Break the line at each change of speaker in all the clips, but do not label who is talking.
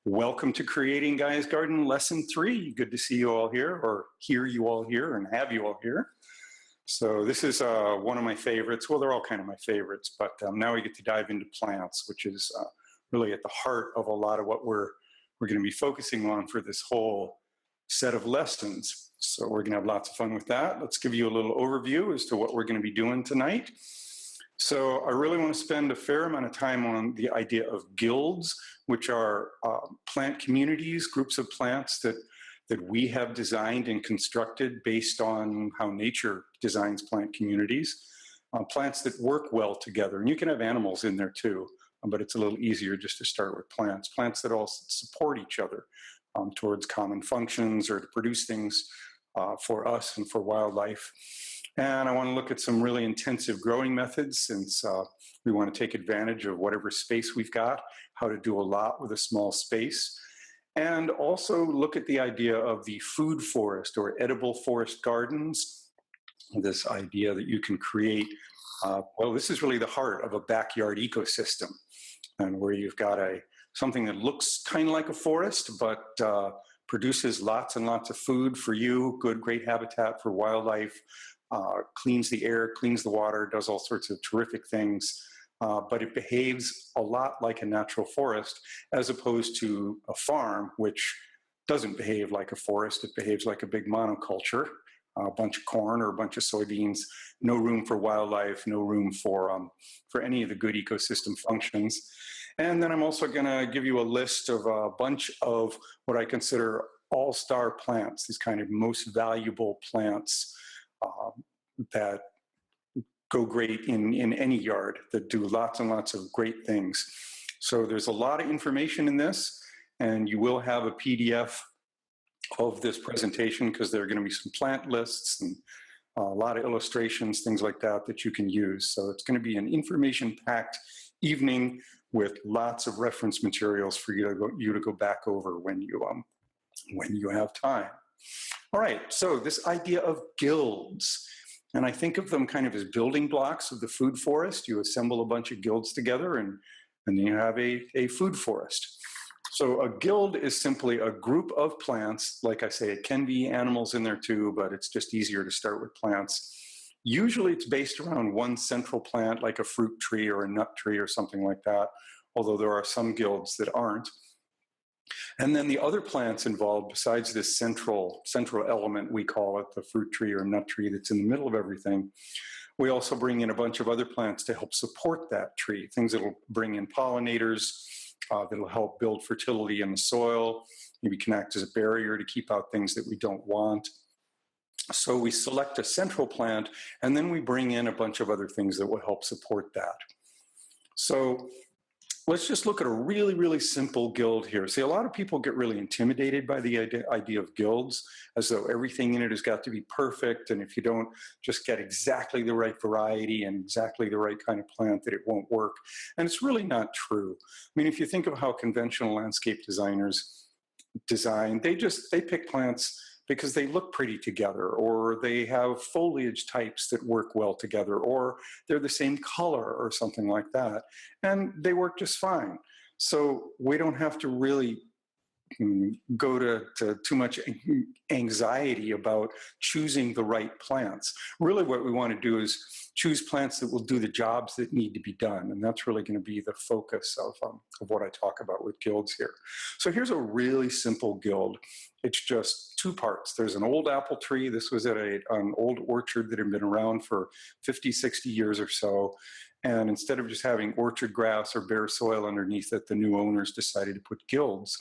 Welcome to Creating Gaia's Garden Lesson 3. Good to see you all here, or hear you all here, and have you all here. So this is one of my favorites. Well, they're all kind of my favorites, but now we get to dive into plants, which is really at the heart of a lot of what we're going to be focusing on for this whole set of lessons. So we're going to have lots of fun with that. Let's give you a little overview as to what we're going to be doing tonight. So I really want to spend a fair amount of time on the idea of guilds, which are plant communities, groups of plants that we have designed and constructed based on how nature designs plant communities, plants that work well together. And you can have animals in there too, but it's a little easier just to start with plants that all support each other towards common functions or to produce things for us and for wildlife. And I want to look at some really intensive growing methods, since we want to take advantage of whatever space we've got, how to do a lot with a small space. And also look at the idea of the food forest or edible forest gardens, this idea that you can create, well, this is really the heart of a backyard ecosystem, and where you've got something that looks kind of like a forest, but produces lots and lots of food for you, great habitat for wildlife, cleans the air, cleans the water, does all sorts of terrific things, but it behaves a lot like a natural forest as opposed to a farm, which doesn't behave like a forest. It behaves like a big monoculture, a bunch of corn or a bunch of soybeans, no room for wildlife, no room for any of the good ecosystem functions. And then I'm also going to give you a list of a bunch of what I consider all-star plants, these kind of most valuable plants that go great in any yard, that do lots and lots of great things. So there's a lot of information in this, and you will have a PDF of this presentation because there are going to be some plant lists and a lot of illustrations, things like that you can use. So it's going to be an information-packed evening with lots of reference materials for you to go back over when you have time. All right, so this idea of guilds, and I think of them kind of as building blocks of the food forest. You assemble a bunch of guilds together, and then you have a food forest. So a guild is simply a group of plants. Like I say, it can be animals in there too, but it's just easier to start with plants. Usually it's based around one central plant, like a fruit tree or a nut tree or something like that, although there are some guilds that aren't. And then the other plants involved, besides this central element, we call it the fruit tree or nut tree that's in the middle of everything, we also bring in a bunch of other plants to help support that tree, things that will bring in pollinators, that'll help build fertility in the soil, maybe can act as a barrier to keep out things that we don't want. So we select a central plant, and then we bring in a bunch of other things that will help support that. So let's just look at a really, really simple guild here. See, a lot of people get really intimidated by the idea of guilds, as though everything in it has got to be perfect, and if you don't just get exactly the right variety and exactly the right kind of plant, that it won't work. And it's really not true. I mean, if you think of how conventional landscape designers design, they pick plants because they look pretty together, or they have foliage types that work well together, or they're the same color or something like that, and they work just fine. So we don't have to really go to too much anxiety about choosing the right plants. Really what we want to do is choose plants that will do the jobs that need to be done, and that's really going to be the focus of what I talk about with guilds here. So here's a really simple guild. It's just two parts. There's an old apple tree. This was at an old orchard that had been around for 50, 60 years or so. And instead of just having orchard grass or bare soil underneath it, the new owners decided to put guilds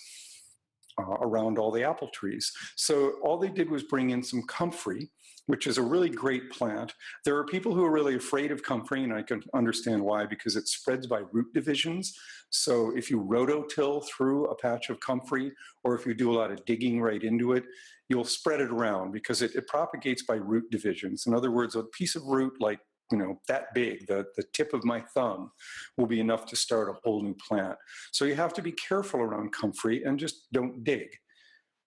around all the apple trees. So all they did was bring in some comfrey, which is a really great plant. There are people who are really afraid of comfrey, and I can understand why, because it spreads by root divisions. So if you rototill through a patch of comfrey, or if you do a lot of digging right into it, you'll spread it around because it propagates by root divisions. In other words, a piece of root like, that big, the tip of my thumb, will be enough to start a whole new plant. So you have to be careful around comfrey and just don't dig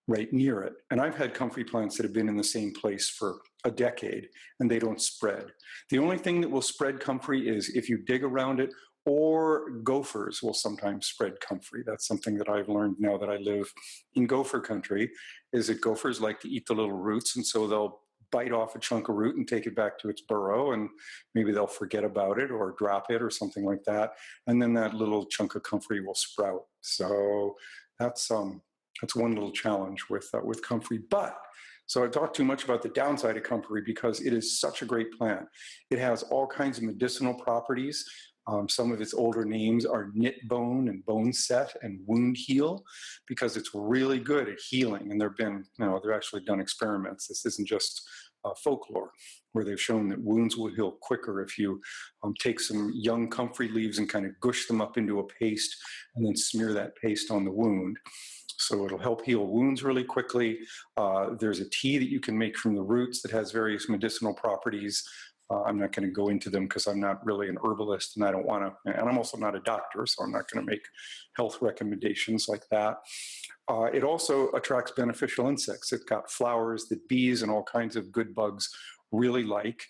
right near it. And I've had comfrey plants that have been in the same place for a decade and they don't spread. The only thing that will spread comfrey is if you dig around it or gophers will sometimes spread comfrey. That's something that I've learned now that I live in gopher country, is that gophers like to eat the little roots, and so they'll bite off a chunk of root and take it back to its burrow, and maybe they'll forget about it or drop it or something like that, and then that little chunk of comfrey will sprout. So that's one little challenge with comfrey. But so I talked too much about the downside of comfrey because it is such a great plant. It has all kinds of medicinal properties. Some of its older names are knit bone and bone set and wound heal, because it's really good at healing. And they've actually done experiments. This isn't just folklore, where they've shown that wounds will heal quicker if you take some young comfrey leaves and kind of gush them up into a paste and then smear that paste on the wound. So it'll help heal wounds really quickly. There's a tea that you can make from the roots that has various medicinal properties. I'm not going to go into them because I'm not really an herbalist, and I don't want to, and I'm also not a doctor, so I'm not going to make health recommendations like that. It also attracts beneficial insects. It's got flowers that bees and all kinds of good bugs really like.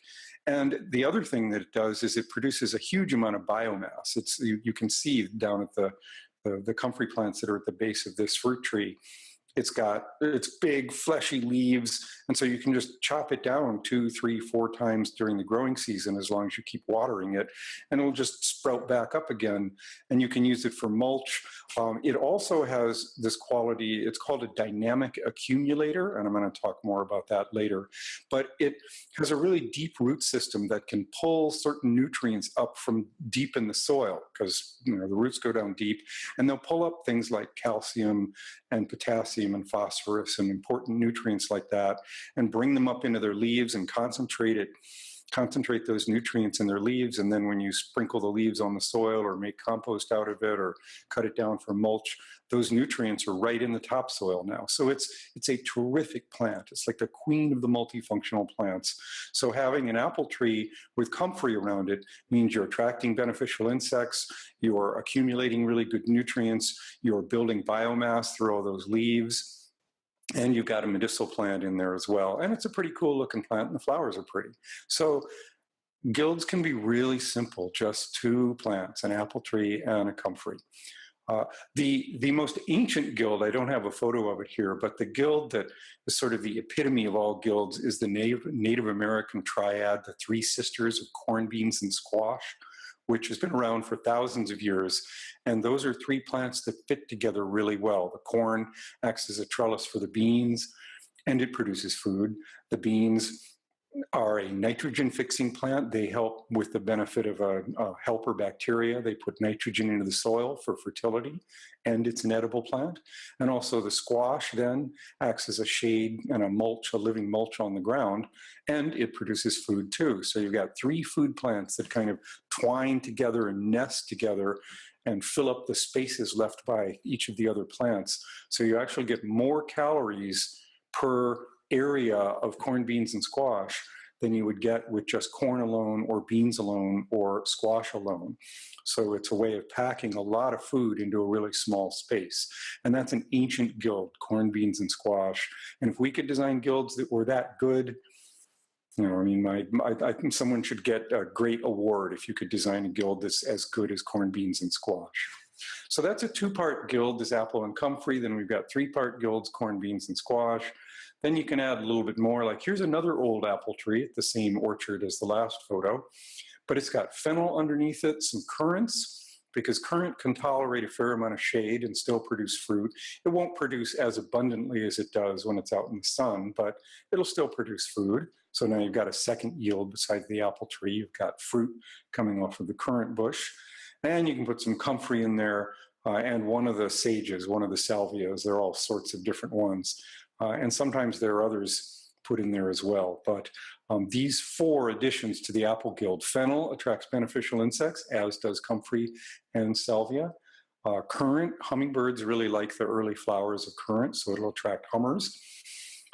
And the other thing that it does is it produces a huge amount of biomass. You can see down at the comfrey plants that are at the base of this fruit tree, it's big, fleshy leaves, and so you can just chop it down 2, 3, 4 times during the growing season, as long as you keep watering it, and it'll just sprout back up again, and you can use it for mulch. It also has this quality, it's called a dynamic accumulator, and I'm going to talk more about that later, but it has a really deep root system that can pull certain nutrients up from deep in the soil, because the roots go down deep, and they'll pull up things like calcium and potassium and phosphorus and important nutrients like that, and bring them up into their leaves and concentrate those nutrients in their leaves. And then when you sprinkle the leaves on the soil or make compost out of it or cut it down for mulch, those nutrients are right in the topsoil now. So it's a terrific plant. It's like the queen of the multifunctional plants. So having an apple tree with comfrey around it means you're attracting beneficial insects, you're accumulating really good nutrients, you're building biomass through all those leaves, and you've got a medicinal plant in there as well. And it's a pretty cool looking plant, and the flowers are pretty. So guilds can be really simple, just 2 plants, an apple tree and a comfrey. The most ancient guild, I don't have a photo of it here, but the guild that is sort of the epitome of all guilds is the Native American triad, the 3 sisters of corn, beans, and squash, which has been around for thousands of years. And those are 3 plants that fit together really well. The corn acts as a trellis for the beans, and it produces food. The beans are a nitrogen-fixing plant. They help with the benefit of a helper bacteria. They put nitrogen into the soil for fertility, and it's an edible plant. And also the squash then acts as a shade and a mulch, a living mulch on the ground, and it produces food too. So you've got 3 food plants that kind of twine together and nest together and fill up the spaces left by each of the other plants. So you actually get more calories per area of corn, beans, and squash than you would get with just corn alone or beans alone or squash alone. So it's a way of packing a lot of food into a really small space. And that's an ancient guild, corn, beans, and squash. And if we could design guilds that were that good, I think someone should get a great award if you could design a guild that's as good as corn, beans, and squash. So that's a 2-part guild, this apple and comfrey. Then we've got 3-part guilds, corn, beans, and squash. Then you can add a little bit more, like here's another old apple tree at the same orchard as the last photo, but it's got fennel underneath it, some currants, because currant can tolerate a fair amount of shade and still produce fruit. It won't produce as abundantly as it does when it's out in the sun, but it'll still produce food. So now you've got a second yield besides the apple tree. You've got fruit coming off of the currant bush. And you can put some comfrey in there and one of the sages, one of the salvias. There are all sorts of different ones. And sometimes there are others put in there as well. But these 4 additions to the apple guild: fennel attracts beneficial insects, as does comfrey and salvia. Currant, hummingbirds really like the early flowers of currant, so it'll attract hummers.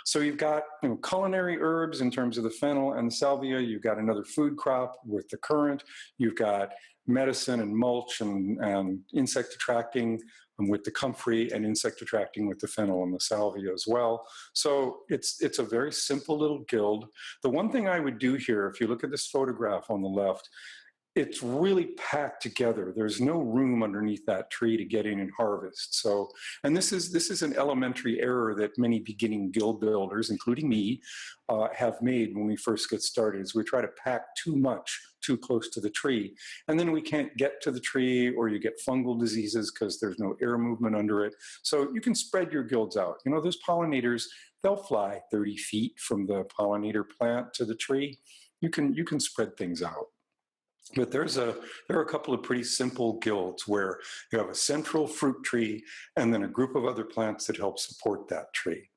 So you've got culinary herbs in terms of the fennel and the salvia. You've got another food crop with the currant. You've got medicine and mulch and insect attracting with the comfrey, and insect attracting with the fennel and the salvia as well. So it's a very simple little guild. The one thing I would do here, if you look at this photograph on the left, it's really packed together. There's no room underneath that tree to get in and harvest. So, and this is an elementary error that many beginning guild builders, including me, have made when we first get started, is we try to pack too much too close to the tree. And then we can't get to the tree, or you get fungal diseases because there's no air movement under it. So you can spread your guilds out. You know, those pollinators, they'll fly 30 feet from the pollinator plant to the tree. You can spread things out. But there are a couple of pretty simple guilds where you have a central fruit tree and then a group of other plants that help support that tree.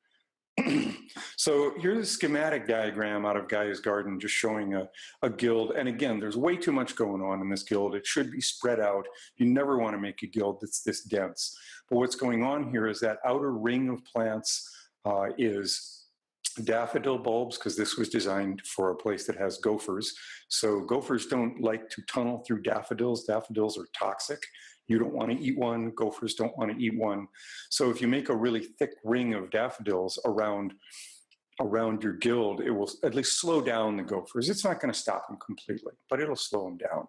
So here's a schematic diagram out of Gaia's garden just showing a guild. And again, there's way too much going on in this guild. It should be spread out. You never want to make a guild that's this dense. But what's going on here is that outer ring of plants is daffodil bulbs, because this was designed for a place that has gophers. So gophers don't like to tunnel through daffodils. Daffodils are toxic. You don't want to eat one. Gophers don't want to eat one. So if you make a really thick ring of daffodils around your guild, it will at least slow down the gophers. It's not going to stop them completely, but it'll slow them down.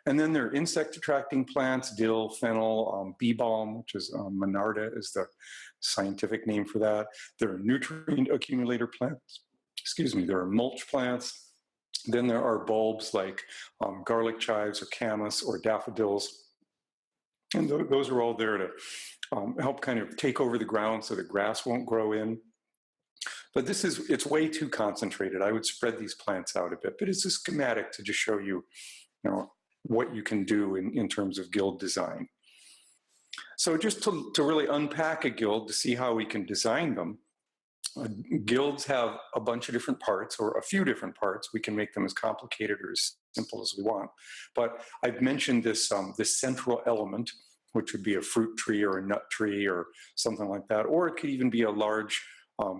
And then there are insect-attracting plants, dill, fennel, bee balm, which is monarda is the scientific name for that. There are nutrient accumulator plants. Excuse me, there are mulch plants. Then there are bulbs like garlic chives or camas or daffodils. And those are all there to help kind of take over the ground so the grass won't grow in. But it's way too concentrated. I would spread these plants out a bit, but it's a schematic to just show you, what you can do in terms of guild design. So just to really unpack a guild to see how we can design them, guilds have a bunch of different parts, or a few different parts. We can make them as complicated or as simple as we want. But I've mentioned this central element, which would be a fruit tree or a nut tree or something like that. Or it could even be a large,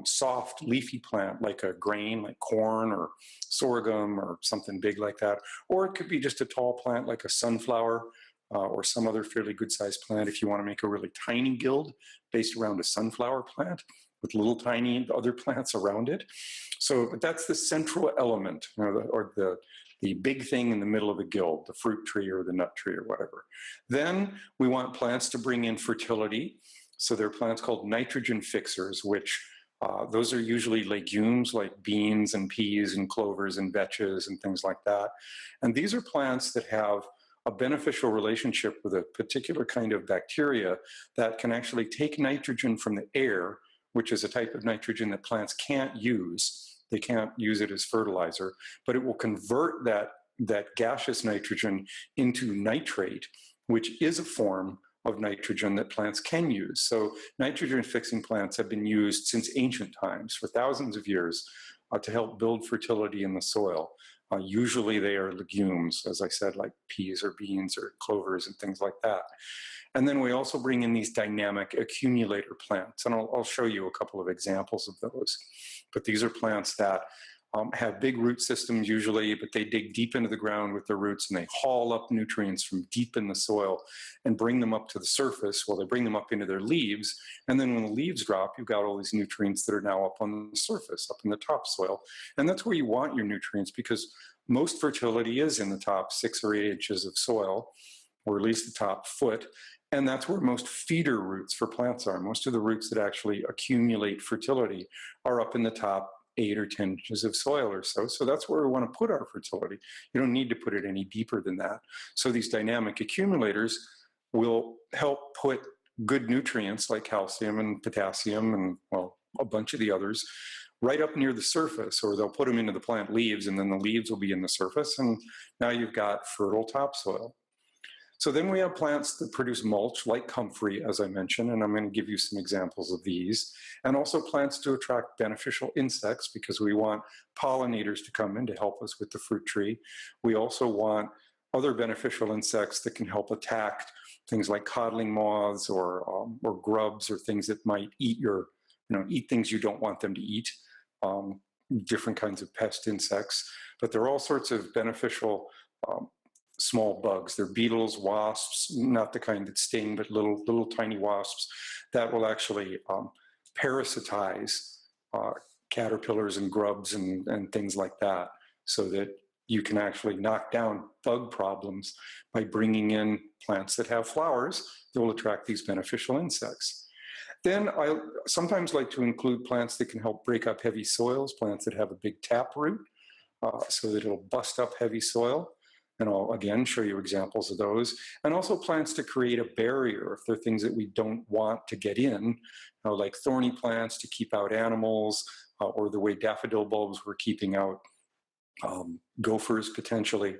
soft leafy plant like a grain, like corn or sorghum or something big like that. Or it could be just a tall plant like a sunflower or some other fairly good-sized plant if you want to make a really tiny guild based around a sunflower plant with little tiny other plants around it. So that's the central element, or the big thing in the middle of the guild, the fruit tree or the nut tree or whatever. Then we want plants to bring in fertility. So there are plants called nitrogen fixers, which those are usually legumes like beans and peas and clovers and vetches and things like that. And these are plants that have a beneficial relationship with a particular kind of bacteria that can actually take nitrogen from the air, which is a type of nitrogen that plants can't use. They can't use it as fertilizer, but it will convert that gaseous nitrogen into nitrate, which is a form of nitrogen that plants can use. So nitrogen-fixing plants have been used since ancient times for thousands of years to help build fertility in the soil. Usually they are legumes, as I said, like peas or beans or clovers and things like that. And then we also bring in these dynamic accumulator plants, and I'll show you a couple of examples of those. But these are plants that have big root systems usually, but they dig deep into the ground with their roots and they haul up nutrients from deep in the soil and bring them up to the surface. Well, they bring them up into their leaves, and then when the leaves drop, you've got all these nutrients that are now up on the surface, up in the topsoil. And that's where you want your nutrients, because most fertility is in the top 6 or 8 inches of soil, or at least the top foot. And that's where most feeder roots for plants are. Most of the roots that actually accumulate fertility are up in the top 8 or 10 inches of soil or so. So that's where we want to put our fertility. You don't need to put it any deeper than that. So these dynamic accumulators will help put good nutrients like calcium and potassium and, well, a bunch of the others right up near the surface, or they'll put them into the plant leaves, and then the leaves will be in the surface, and now you've got fertile topsoil. So then we have plants that produce mulch, like comfrey, as I mentioned, and I'm going to give you some examples of these, and also plants to attract beneficial insects, because we want pollinators to come in to help us with the fruit tree. We also want other beneficial insects that can help attack things like codling moths or grubs, or things that might eat eat things you don't want them to eat, different kinds of pest insects. But there are all sorts of beneficial small bugs. They're beetles, wasps, not the kind that sting, but little tiny wasps that will actually parasitize caterpillars and grubs and things like that, so that you can actually knock down bug problems by bringing in plants that have flowers that will attract these beneficial insects. Then I sometimes like to include plants that can help break up heavy soils, plants that have a big taproot, so that it'll bust up heavy soil. And I'll again show you examples of those. And also plants to create a barrier if there are things that we don't want to get in, like thorny plants to keep out animals, or the way daffodil bulbs were keeping out gophers potentially.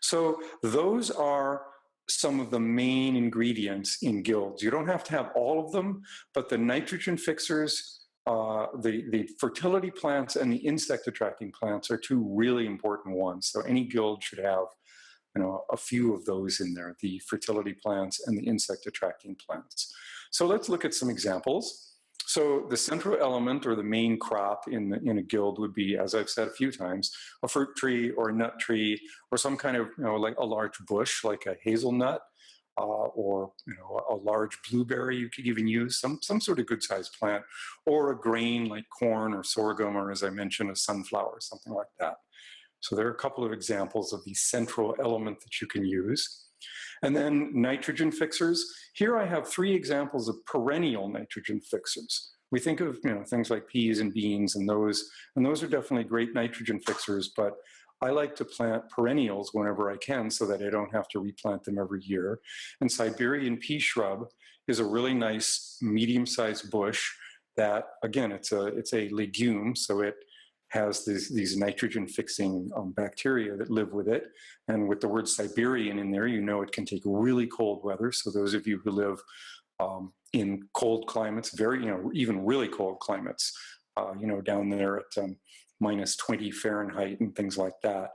So those are some of the main ingredients in Gulds. You don't have to have all of them, but the nitrogen fixers, the fertility plants and the insect attracting plants are two really important ones. So any Guld should have a few of those in there, the fertility plants and the insect attracting plants. So let's look at some examples. So the central element or the main crop in a Guld would be, as I've said a few times, a fruit tree or a nut tree or some kind of, like a large bush like a hazelnut, or a large blueberry. You could even use some sort of good sized plant, or a grain like corn or sorghum, or as I mentioned, a sunflower, something like that. So there are a couple of examples of the central element that you can use. And then nitrogen fixers. Here I have 3 examples of perennial nitrogen fixers. We think of things like peas and beans, and those are definitely great nitrogen fixers, but I like to plant perennials whenever I can so that I don't have to replant them every year. And Siberian pea shrub is a really nice medium-sized bush that, again, it's a legume, so it has these nitrogen-fixing bacteria that live with it. And with the word Siberian in there, it can take really cold weather. So those of you who live in cold climates, even really cold climates, down there at minus 20 Fahrenheit and things like that,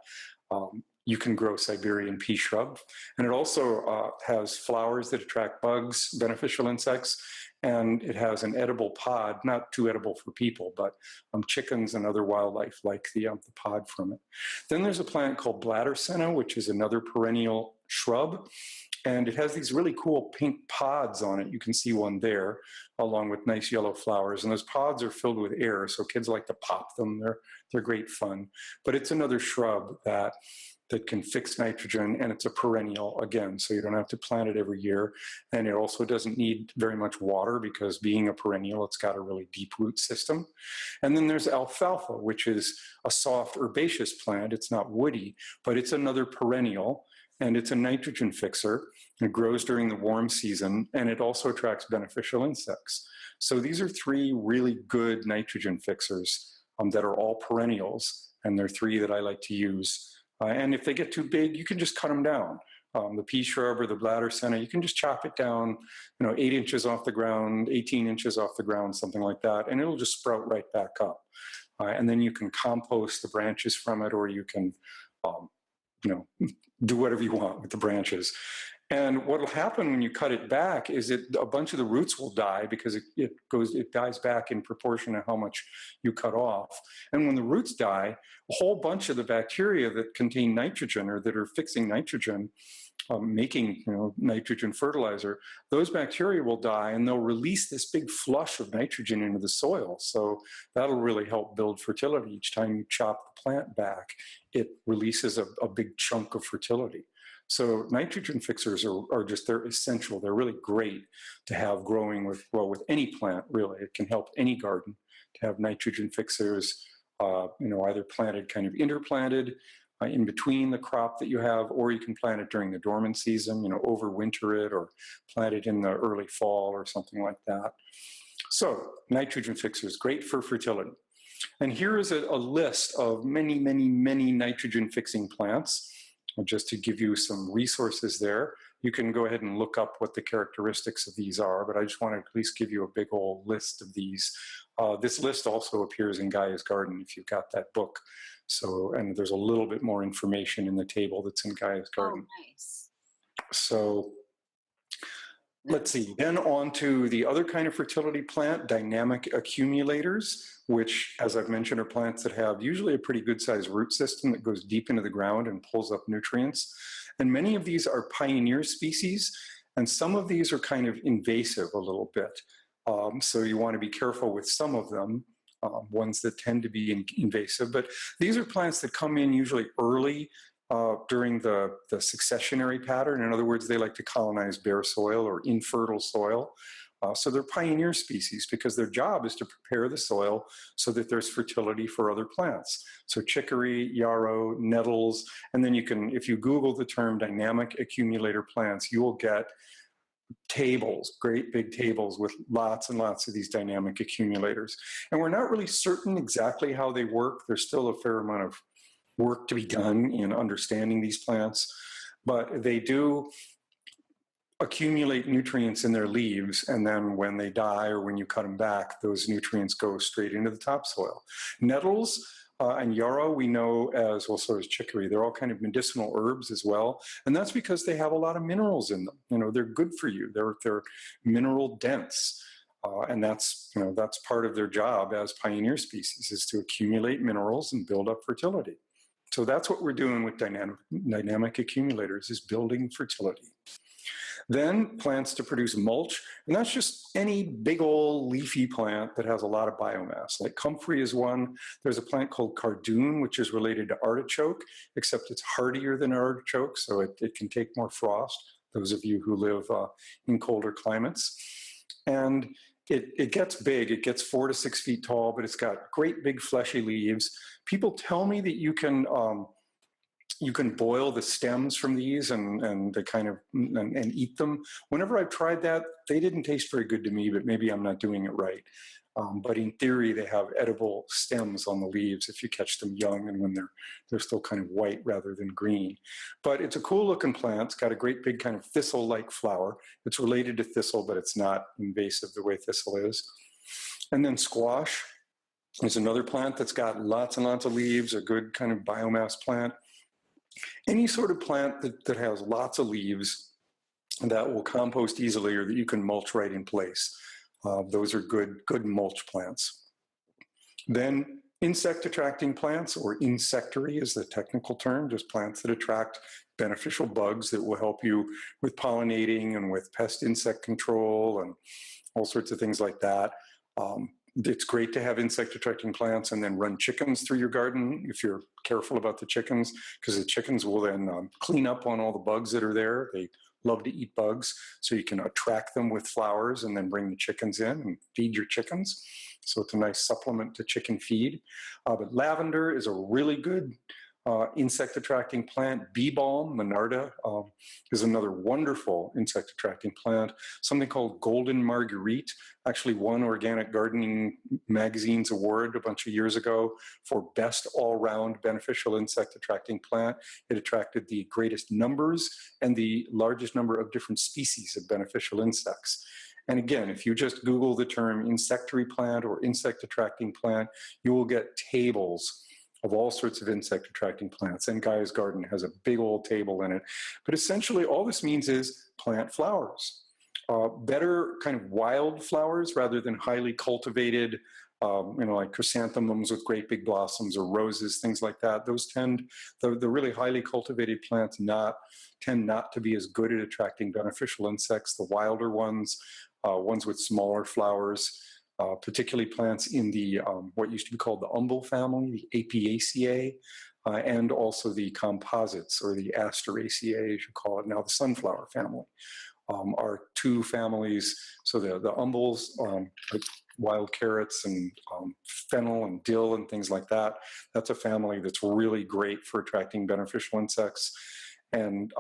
you can grow Siberian pea shrub. And it also has flowers that attract bugs, beneficial insects, and it has an edible pod, not too edible for people, but chickens and other wildlife like the pod from it. Then there's a plant called bladder senna, which is another perennial shrub, and it has these really cool pink pods on it. You can see one there, along with nice yellow flowers, and those pods are filled with air, so kids like to pop them. They're great fun. But it's another shrub that can fix nitrogen, and it's a perennial again, so you don't have to plant it every year. And it also doesn't need very much water because being a perennial, it's got a really deep root system. And then there's alfalfa, which is a soft herbaceous plant. It's not woody, but it's another perennial, and it's a nitrogen fixer. It grows during the warm season, and it also attracts beneficial insects. So these are 3 really good nitrogen fixers that are all perennials, and they're 3 that I like to use. And if they get too big, you can just cut them down. The pea shrub or the bladder senna, you can just chop it down, 8 inches off the ground, 18 inches off the ground, something like that, and it'll just sprout right back up. And then you can compost the branches from it, or you can, do whatever you want with the branches. And what will happen when you cut it back is a bunch of the roots will die because it dies back in proportion to how much you cut off. And when the roots die, a whole bunch of the bacteria that contain nitrogen or that are fixing nitrogen, making nitrogen fertilizer, those bacteria will die and they'll release this big flush of nitrogen into the soil. So that'll really help build fertility. Each time you chop the plant back, it releases a big chunk of fertility. So nitrogen fixers they're essential. They're really great to have growing with any plant, really. It can help any garden to have nitrogen fixers, either planted kind of interplanted in between the crop that you have, or you can plant it during the dormant season, overwinter it or plant it in the early fall or something like that. So nitrogen fixers, great for fertility. And here is a list of many, many, many nitrogen fixing plants. Just to give you some resources there. You can go ahead and look up what the characteristics of these are, but I just want to at least give you a big old list of these. This list also appears in Gaia's Garden if you've got that book. So, and there's a little bit more information in the table that's in Gaia's Garden.
Oh, nice.
So let's see, then on to the other kind of fertility plant, dynamic accumulators, which, as I've mentioned, are plants that have usually a pretty good sized root system that goes deep into the ground and pulls up nutrients. And many of these are pioneer species, and some of these are kind of invasive a little bit. So you want to be careful with some of them. ones that tend to be invasive. But these are plants that come in usually early during the successionary pattern. In other words, they like to colonize bare soil or infertile soil. So they're pioneer species because their job is to prepare the soil so that there's fertility for other plants. So chicory, yarrow, nettles, and then you can, if you Google the term dynamic accumulator plants, you will get tables, great big tables with lots and lots of these dynamic accumulators. And we're not really certain exactly how they work. There's still a fair amount of work to be done in understanding these plants, but they do accumulate nutrients in their leaves, and then when they die or when you cut them back, those nutrients go straight into the topsoil. Nettles and yarrow we know as, well, so is chicory. They're all kind of medicinal herbs as well, and that's because they have a lot of minerals in them. You know, they're good for you. They're mineral dense, and that's, you know, that's part of their job as pioneer species, is to accumulate minerals and build up fertility. So that's what we're doing with dynamic accumulators, is building fertility. Then plants to produce mulch, and that's just any big old leafy plant that has a lot of biomass. Like comfrey is one. There's a plant called cardoon, which is related to artichoke, except it's hardier than artichoke, so it can take more frost, those of you who live in colder climates. And it gets big. It gets 4 to 6 feet tall, but it's got great big fleshy leaves. People tell me that you can boil the stems from these and they kind of and eat them. Whenever I've tried that, they didn't taste very good to me, but maybe I'm not doing it right. But in theory, they have edible stems on the leaves if you catch them young and when they're still kind of white rather than green. But it's a cool looking plant. It's got a great big kind of thistle-like flower. It's related to thistle, but it's not invasive the way thistle is. And then squash is another plant that's got lots and lots of leaves, a good kind of biomass plant. Any sort of plant that has lots of leaves that will compost easily or that you can mulch right in place. Those are good mulch plants. Then insect-attracting plants, or insectary is the technical term, just plants that attract beneficial bugs that will help you with pollinating and with pest insect control and all sorts of things like that. It's great to have insect-attracting plants and then run chickens through your garden if you're careful about the chickens, because the chickens will then clean up on all the bugs that are there. They love to eat bugs, so you can attract them with flowers and then bring the chickens in and feed your chickens. So it's a nice supplement to chicken feed. But lavender is a really good insect-attracting plant. Bee balm, Monarda, is another wonderful insect-attracting plant. Something called golden marguerite actually won Organic Gardening Magazine's award a bunch of years ago for best all-round beneficial insect-attracting plant. It attracted the greatest numbers and the largest number of different species of beneficial insects. And again, if you just Google the term insectary plant or insect-attracting plant, you will get tables of all sorts of insect-attracting plants. And Gaia's garden has a big old table in it. But essentially, all this means is plant flowers. Better kind of wild flowers rather than highly cultivated, like chrysanthemums with great big blossoms or roses, things like that. Those tend, the really highly cultivated plants tend not to be as good at attracting beneficial insects. The wilder ones, ones with smaller flowers, particularly plants in the what used to be called the umbel family, the Apiaceae, and also the composites, or the Asteraceae, as you call it now, the sunflower family, are two families. So the umbels, like wild carrots and fennel and dill and things like that, that's a family that's really great for attracting beneficial insects. And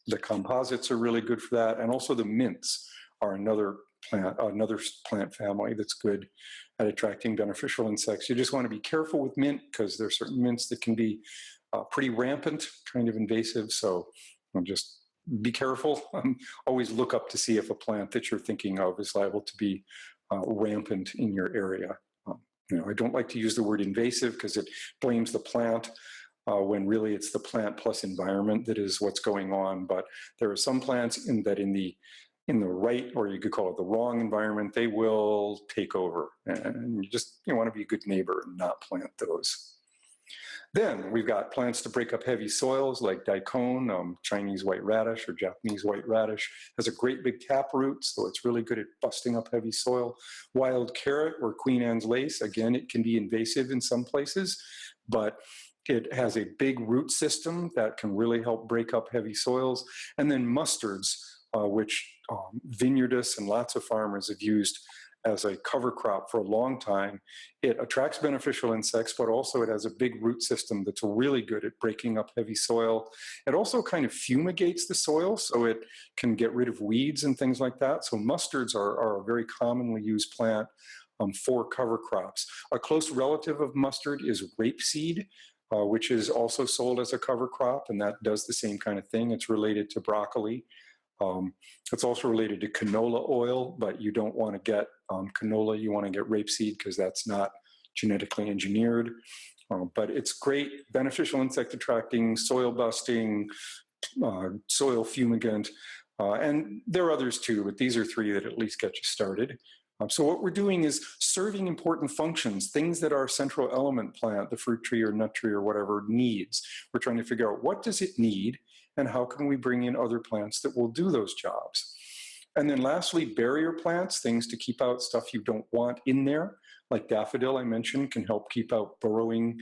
the composites are really good for that. And also the mints are another plant family that's good at attracting beneficial insects. You just want to be careful with mint because there are certain mints that can be pretty rampant, kind of invasive. So just be careful. Always look up to see if a plant that you're thinking of is liable to be rampant in your area. I don't like to use the word invasive because it blames the plant when really it's the plant plus environment that is what's going on. But there are some plants in the right, or you could call it the wrong environment, they will take over. And you want to be a good neighbor and not plant those. Then we've got plants to break up heavy soils like daikon, Chinese white radish or Japanese white radish. Has a great big taproot, so it's really good at busting up heavy soil. Wild carrot or Queen Anne's lace, again, it can be invasive in some places, but it has a big root system that can really help break up heavy soils. And then mustards, which vineyardists and lots of farmers have used as a cover crop for a long time. It attracts beneficial insects, but also it has a big root system that's really good at breaking up heavy soil. It also kind of fumigates the soil, so it can get rid of weeds and things like that. So mustards are a very commonly used plant for cover crops. A close relative of mustard is rapeseed, which is also sold as a cover crop, and that does the same kind of thing. It's related to broccoli. It's also related to canola oil, but you don't want to get canola, you want to get rapeseed because that's not genetically engineered. But it's great, beneficial insect attracting, soil busting, soil fumigant, and there are others too, but these are three that at least get you started. So what we're doing is serving important functions, things that our central element plant, the fruit tree or nut tree or whatever, needs. We're trying to figure out what does it need and how can we bring in other plants that will do those jobs. And then lastly, barrier plants, things to keep out stuff you don't want in there, like daffodil I mentioned can help keep out burrowing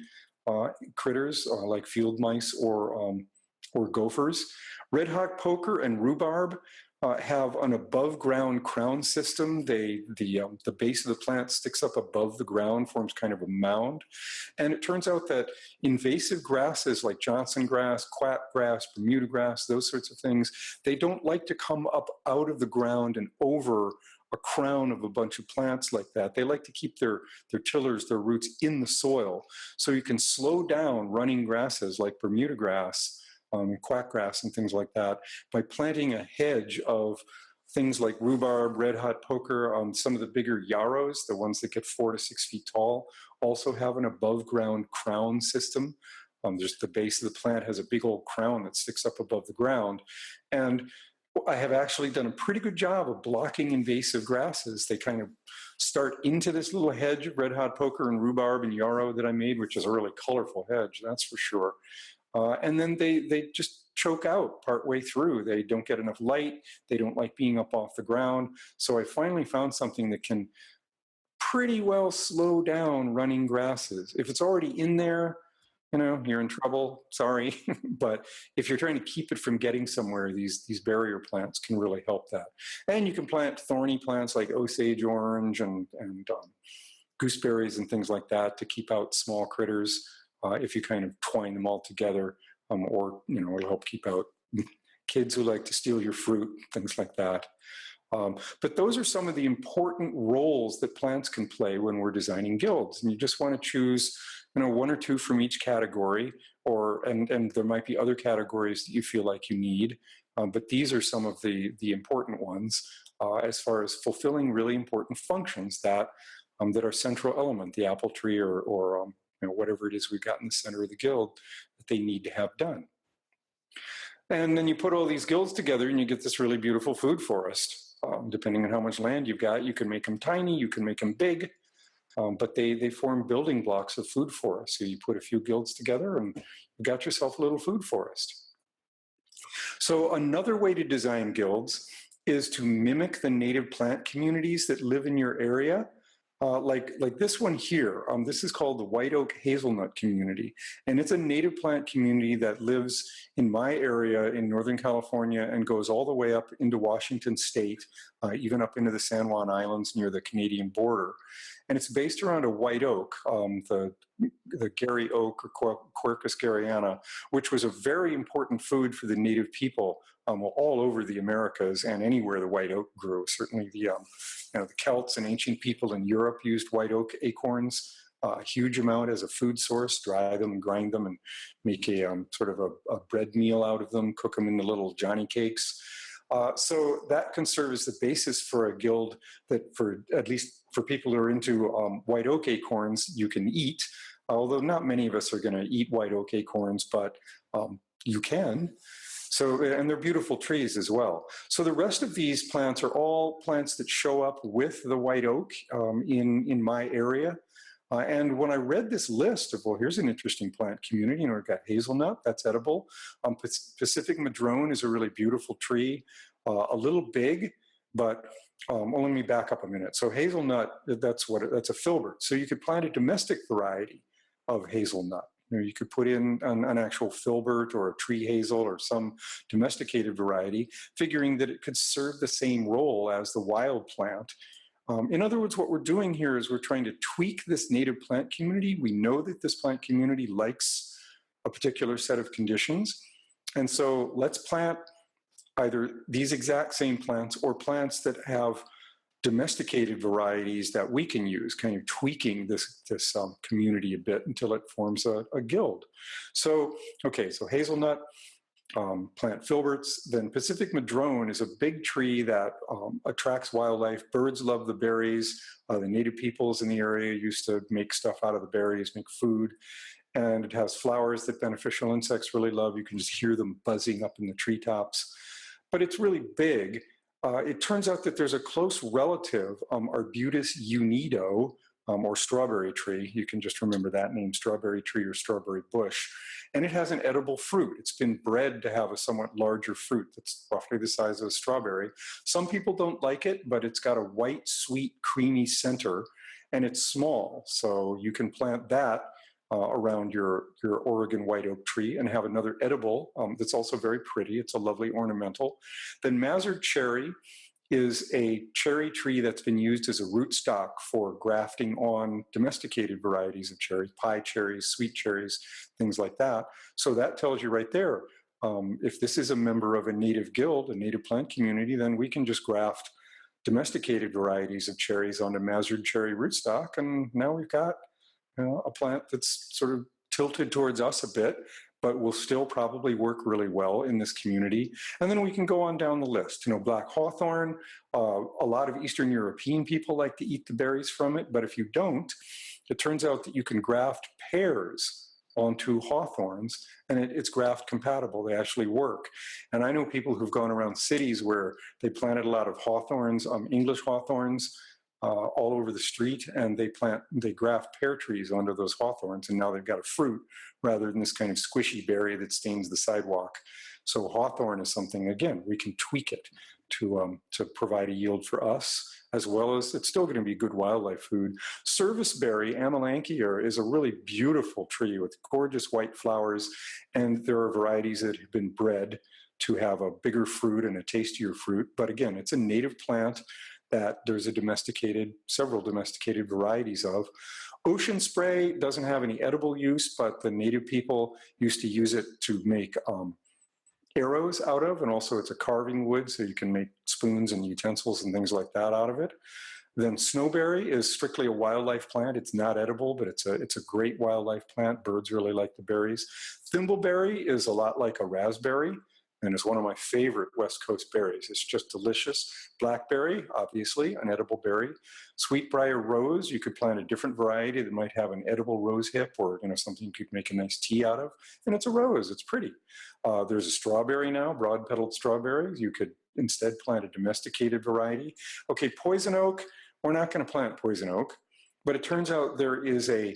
critters like field mice or gophers. Red hot poker and rhubarb have an above ground crown system. The base of the plant sticks up above the ground, forms kind of a mound. And it turns out that invasive grasses like Johnson grass, quack grass, Bermuda grass, those sorts of things, they don't like to come up out of the ground and over a crown of a bunch of plants like that. They like to keep their tillers, their roots in the soil. So you can slow down running grasses like Bermuda grass, quackgrass and things like that by planting a hedge of things like rhubarb, red hot poker. Some of the bigger yarrows, the ones that get 4 to 6 feet tall, also have an above ground crown system. Just the base of the plant has a big old crown that sticks up above the ground. And I have actually done a pretty good job of blocking invasive grasses. They kind of start into this little hedge of red hot poker and rhubarb and yarrow that I made, which is a really colorful hedge, that's for sure. And then they just choke out partway through. They don't get enough light. They don't like being up off the ground. So I finally found something that can pretty well slow down running grasses. If it's already in there, you know, you're in trouble, sorry. But if you're trying to keep it from getting somewhere, these barrier plants can really help that. And you can plant thorny plants like Osage orange and gooseberries and things like that to keep out small critters. If you kind of twine them all together, or, you know, it'll help keep out kids who like to steal your fruit, things like that. But those are some of the important roles that plants can play when we're designing guilds. And you just want to choose, you know, 1 or 2 from each category, and there might be other categories that you feel like you need. But these are some of the important ones as far as fulfilling really important functions that are central element, the apple tree or you know, whatever it is we've got in the center of the guild that they need to have done. And then you put all these guilds together and you get this really beautiful food forest. Depending on how much land you've got, you can make them tiny, you can make them big, but they form building blocks of food forest. So you put a few guilds together and you got yourself a little food forest. So another way to design guilds is to mimic the native plant communities that live in your area. Like this one here, this is called the White Oak Hazelnut Community, and it's a native plant community that lives in my area in Northern California and goes all the way up into Washington State, even up into the San Juan Islands near the Canadian border. And it's based around a white oak, the Gary oak or Quercus garryana, which was a very important food for the native people all over the Americas and anywhere the white oak grew. Certainly the Celts and ancient people in Europe used white oak acorns a huge amount as a food source, dry them and grind them and make a sort of a bread meal out of them, cook them into little Johnny cakes. So that can serve as the basis for a guild that, at least for people who are into white oak acorns, you can eat. Although not many of us are going to eat white oak acorns, but you can. So, and they're beautiful trees as well. So the rest of these plants are all plants that show up with the white oak in my area. And when I read this list of, well, here's an interesting plant community, you know, we've got hazelnut, that's edible. Pacific madrone is a really beautiful tree, a little big, but well, let me back up a minute. So hazelnut, that's a filbert. So you could plant a domestic variety of hazelnut. You know, you could put in an actual filbert or a tree hazel or some domesticated variety, figuring that it could serve the same role as the wild plant. In other words, what we're doing here is we're trying to tweak this native plant community. We know that this plant community likes a particular set of conditions. And so let's plant either these exact same plants or plants that have domesticated varieties that we can use, kind of tweaking this community a bit until it forms a guild. So, okay, so hazelnut, plant filberts. Then Pacific madrone is a big tree that attracts wildlife. Birds love the berries. The native peoples in the area used to make stuff out of the berries, make food. And it has flowers that beneficial insects really love. You can just hear them buzzing up in the treetops. But it's really big. It turns out that there's a close relative, Arbutus unido, or strawberry tree. You can just remember that name, strawberry tree or strawberry bush. And it has an edible fruit. It's been bred to have a somewhat larger fruit that's roughly the size of a strawberry. Some people don't like it, but it's got a white, sweet, creamy center, and it's small. So you can plant that around your Oregon white oak tree and have another edible that's also very pretty. It's a lovely ornamental. Then Mazard cherry is a cherry tree that's been used as a rootstock for grafting on domesticated varieties of cherries, pie cherries, sweet cherries, things like that. So that tells you right there, if this is a member of a native guild, a native plant community, then we can just graft domesticated varieties of cherries onto Mazard cherry rootstock, and now we've got a plant that's sort of tilted towards us a bit, but will still probably work really well in this community. And then we can go on down the list. You know, black hawthorn, a lot of Eastern European people like to eat the berries from it, but if you don't, it turns out that you can graft pears onto hawthorns, and it's graft compatible. They actually work. And I know people who've gone around cities where they planted a lot of hawthorns, English hawthorns, all over the street, and they graft pear trees onto those hawthorns, and now they've got a fruit rather than this kind of squishy berry that stains the sidewalk. So hawthorn is something, again, we can tweak it to provide a yield for us, as well as it's still going to be good wildlife food. Serviceberry, Amelanchier, is a really beautiful tree with gorgeous white flowers, and there are varieties that have been bred to have a bigger fruit and a tastier fruit. But again, it's a native plant that there's several domesticated varieties of. Ocean spray doesn't have any edible use, but the native people used to use it to make arrows out of, and also it's a carving wood, so you can make spoons and utensils and things like that out of it. Then snowberry is strictly a wildlife plant. It's not edible, but it's a great wildlife plant. Birds really like the berries. Thimbleberry is a lot like a raspberry, and it's one of my favorite West Coast berries. It's just delicious. Blackberry, obviously, an edible berry. Sweetbriar rose, you could plant a different variety that might have an edible rose hip, or something you could make a nice tea out of. And it's a rose, it's pretty. There's a strawberry now, broad-petaled strawberries. You could instead plant a domesticated variety. Okay, poison oak, we're not gonna plant poison oak, but it turns out there is a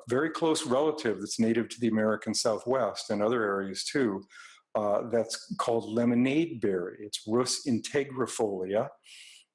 very close relative that's native to the American Southwest and other areas too, that's called lemonade berry. It's Rus integrifolia.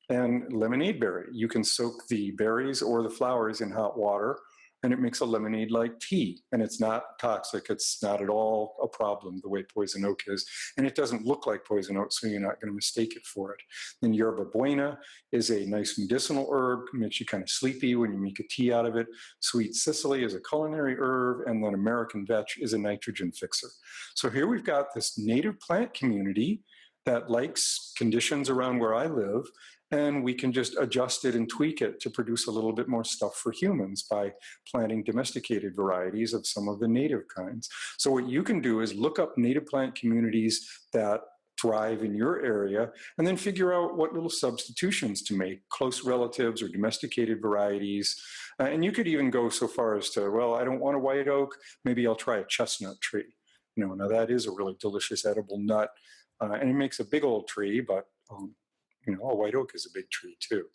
And lemonade berry, you can soak the berries or the flowers in hot water, and it makes a lemonade-like tea. And it's not toxic. It's not at all a problem the way poison oak is. And it doesn't look like poison oak, so you're not going to mistake it for it. Then yerba buena is a nice medicinal herb, makes you kind of sleepy when you make a tea out of it. Sweet Cicely is a culinary herb, and then American vetch is a nitrogen fixer. So here we've got this native plant community that likes conditions around where I live, and we can just adjust it and tweak it to produce a little bit more stuff for humans by planting domesticated varieties of some of the native kinds. So what you can do is look up native plant communities that thrive in your area, and then figure out what little substitutions to make, close relatives or domesticated varieties. And you could even go so far as to, well, I don't want a white oak, maybe I'll try a chestnut tree. Now that is a really delicious edible nut, and it makes a big old tree, but you know, a white oak is a big tree too.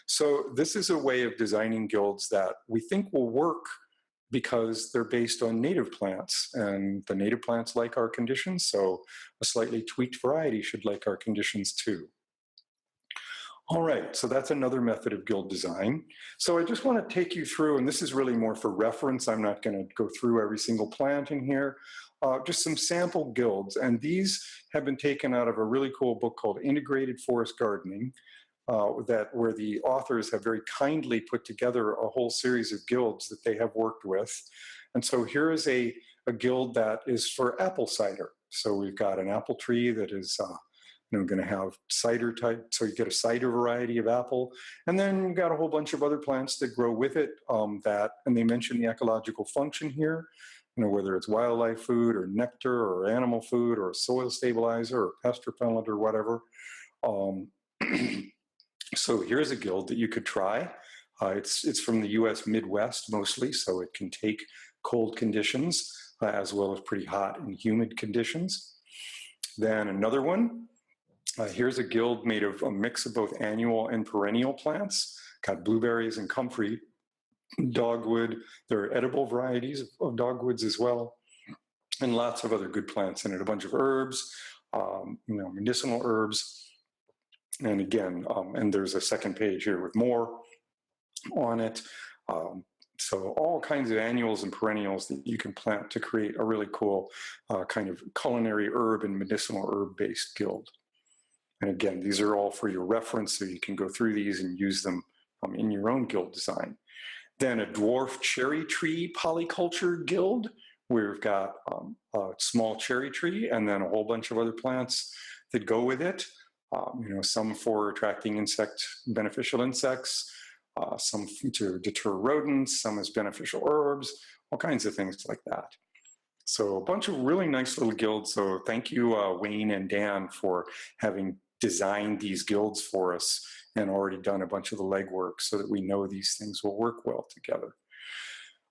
So this is a way of designing guilds that we think will work because they're based on native plants, and the native plants like our conditions, so a slightly tweaked variety should like our conditions too. All right, so that's another method of guild design. So I just want to take you through, and this is really more for reference, I'm not going to go through every single plant in here, just some sample guilds, and these have been taken out of a really cool book called Integrated Forest Gardening, where the authors have very kindly put together a whole series of guilds that they have worked with. And so here is a guild that is for apple cider. So we've got an apple tree that is going to have cider type, so you get a cider variety of apple. And then you've got a whole bunch of other plants that grow with it and they mention the ecological function here, you know, whether it's wildlife food or nectar or animal food or soil stabilizer or pest repellent or whatever. So here's a guild that you could try. It's from the US Midwest mostly, so it can take cold conditions as well as pretty hot and humid conditions. Then another one, here's a guild made of a mix of both annual and perennial plants. Got blueberries and comfrey, dogwood. There are edible varieties of dogwoods as well, and lots of other good plants in it. A bunch of herbs, you know, medicinal herbs. And again, and there's a second page here with more on it. So all kinds of annuals and perennials that you can plant to create a really cool kind of culinary herb and medicinal herb-based guild. And again, these are all for your reference, so you can go through these and use them in your own guild design. Then a dwarf cherry tree polyculture guild, where we've got a small cherry tree and then a whole bunch of other plants that go with it. You know, some for attracting beneficial insects, some to deter rodents, some as beneficial herbs, all kinds of things like that. So a bunch of really nice little guilds. So thank you, Wayne and Dan, for having designed these guilds for us and already done a bunch of the legwork so that we know these things will work well together.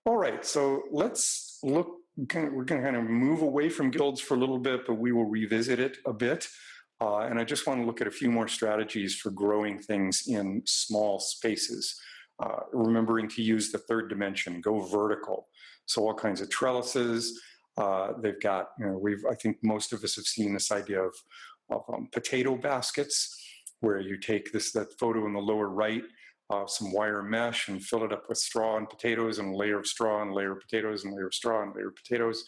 All right, so let's look, we're going to kind of move away from guilds for a little bit, but we will revisit it a bit. And I just want to look at a few more strategies for growing things in small spaces, remembering to use the third dimension, go vertical. So all kinds of trellises. They've got, you know, I think most of us have seen this idea of potato baskets, where you take that photo in the lower right, some wire mesh and fill it up with straw and potatoes and a layer of straw and a layer of potatoes and a layer of straw and a layer of potatoes.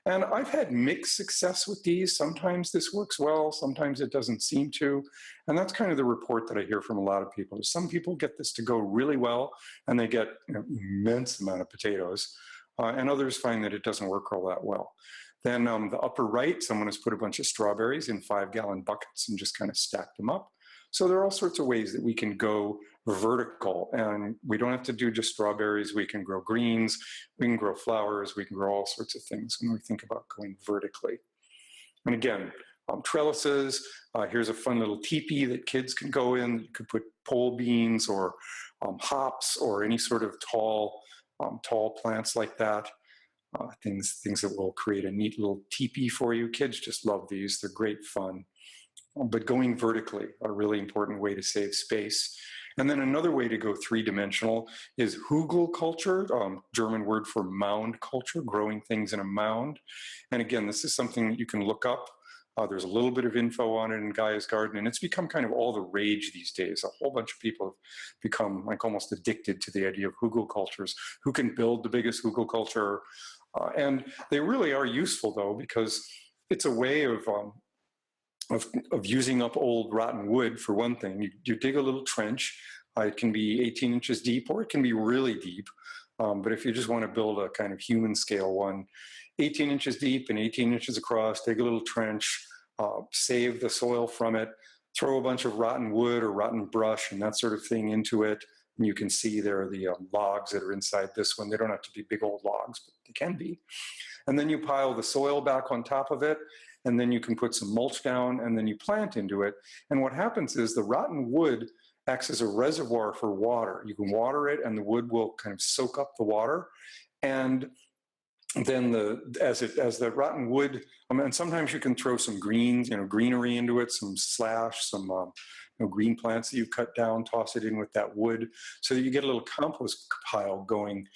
And I've had mixed success with these. Sometimes this works well, sometimes it doesn't seem to. And that's kind of the report that I hear from a lot of people. Some people get this to go really well and they get an immense amount of potatoes. And others find that it doesn't work all that well. Then the upper right, someone has put a bunch of strawberries in 5-gallon buckets and just kind of stacked them up. So there are all sorts of ways that we can go vertical, and we don't have to do just strawberries. We can grow greens, we can grow flowers, we can grow all sorts of things when we think about going vertically. And again, trellises, here's a fun little teepee that kids can go in. You could put pole beans or hops or any sort of tall plants like that. Things that will create a neat little teepee for you. Kids just love these, they're great fun. But going vertically, a really important way to save space. And then another way to go three-dimensional is Hugelkultur, German word for mound culture, growing things in a mound. And again, this is something that you can look up. There's a little bit of info on it in Gaia's Garden, and it's become kind of all the rage these days. A whole bunch of people have become like almost addicted to the idea of hugelkultures. Who can build the biggest hugelkultur? And they really are useful, though, because it's a way of using up old rotten wood, for one thing. You dig a little trench. It can be 18 inches deep or it can be really deep. But if you just want to build a kind of human scale one, 18 inches deep and 18 inches across, dig a little trench, save the soil from it, throw a bunch of rotten wood or rotten brush and that sort of thing into it. And you can see there are the logs that are inside this one. They don't have to be big old logs, but they can be. And then you pile the soil back on top of it, and then you can put some mulch down, and then you plant into it. And what happens is the rotten wood acts as a reservoir for water. You can water it, and the wood will kind of soak up the water. And then as the rotten wood, and sometimes you can throw some greens, greenery into it, some slash, some green plants that you cut down, toss it in with that wood, so that you get a little compost pile going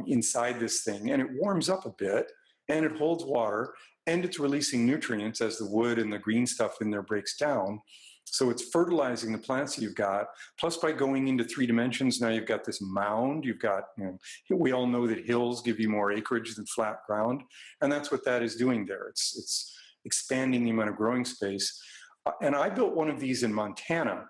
inside this thing, and it warms up a bit, and it holds water, and it's releasing nutrients as the wood and the green stuff in there breaks down. So it's fertilizing the plants that you've got. Plus, by going into 3 dimensions, now you've got this mound. You've got, we all know that hills give you more acreage than flat ground. And that's what that is doing there. It's expanding the amount of growing space. And I built one of these in Montana.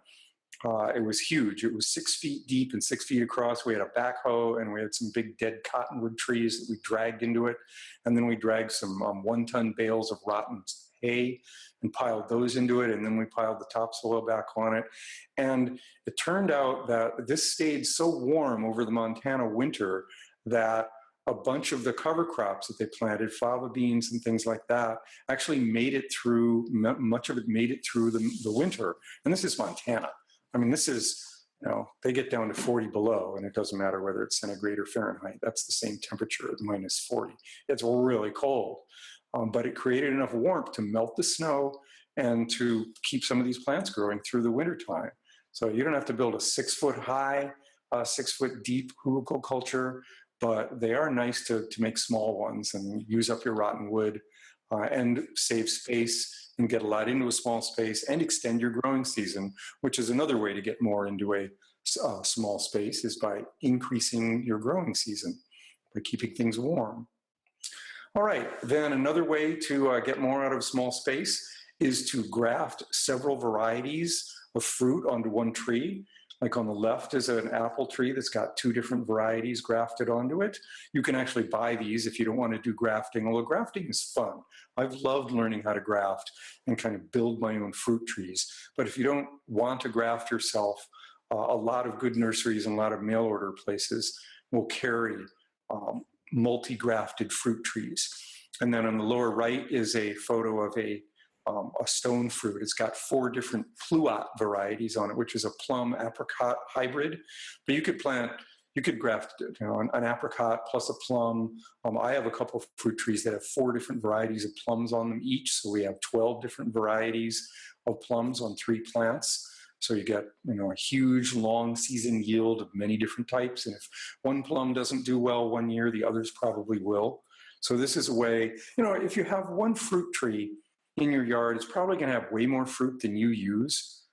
It was huge. It was 6 feet deep and 6 feet across. We had a backhoe, and we had some big dead cottonwood trees that we dragged into it. And then we dragged some 1-ton bales of rotten hay and piled those into it, and then we piled the topsoil back on it. And it turned out that this stayed so warm over the Montana winter that a bunch of the cover crops that they planted, fava beans and things like that, actually made it through, much of it made it through the winter. And this is Montana. I mean, this is, they get down to 40 below, and it doesn't matter whether it's centigrade or Fahrenheit. That's the same temperature at -40. It's really cold. But it created enough warmth to melt the snow and to keep some of these plants growing through the wintertime. So you don't have to build a 6-foot high, 6-foot deep hugelkultur, but they are nice to make small ones and use up your rotten wood and save space and get a lot into a small space and extend your growing season, which is another way to get more into a small space, is by increasing your growing season, by keeping things warm. All right, then another way to get more out of small space is to graft several varieties of fruit onto one tree. Like on the left is an apple tree that's got 2 different varieties grafted onto it. You can actually buy these if you don't want to do grafting, although grafting is fun. I've loved learning how to graft and kind of build my own fruit trees. But if you don't want to graft yourself, a lot of good nurseries and a lot of mail order places will carry multi-grafted fruit trees. And then on the lower right is a photo of a stone fruit. It's got 4 different pluot varieties on it, which is a plum apricot hybrid. But you could graft an apricot plus a plum. I have a couple of fruit trees that have 4 different varieties of plums on them each. So we have 12 different varieties of plums on 3 plants. So you get, a huge long season yield of many different types. And if one plum doesn't do well one year, the others probably will. So this is a way, if you have one fruit tree in your yard, it's probably going to have way more fruit than you use.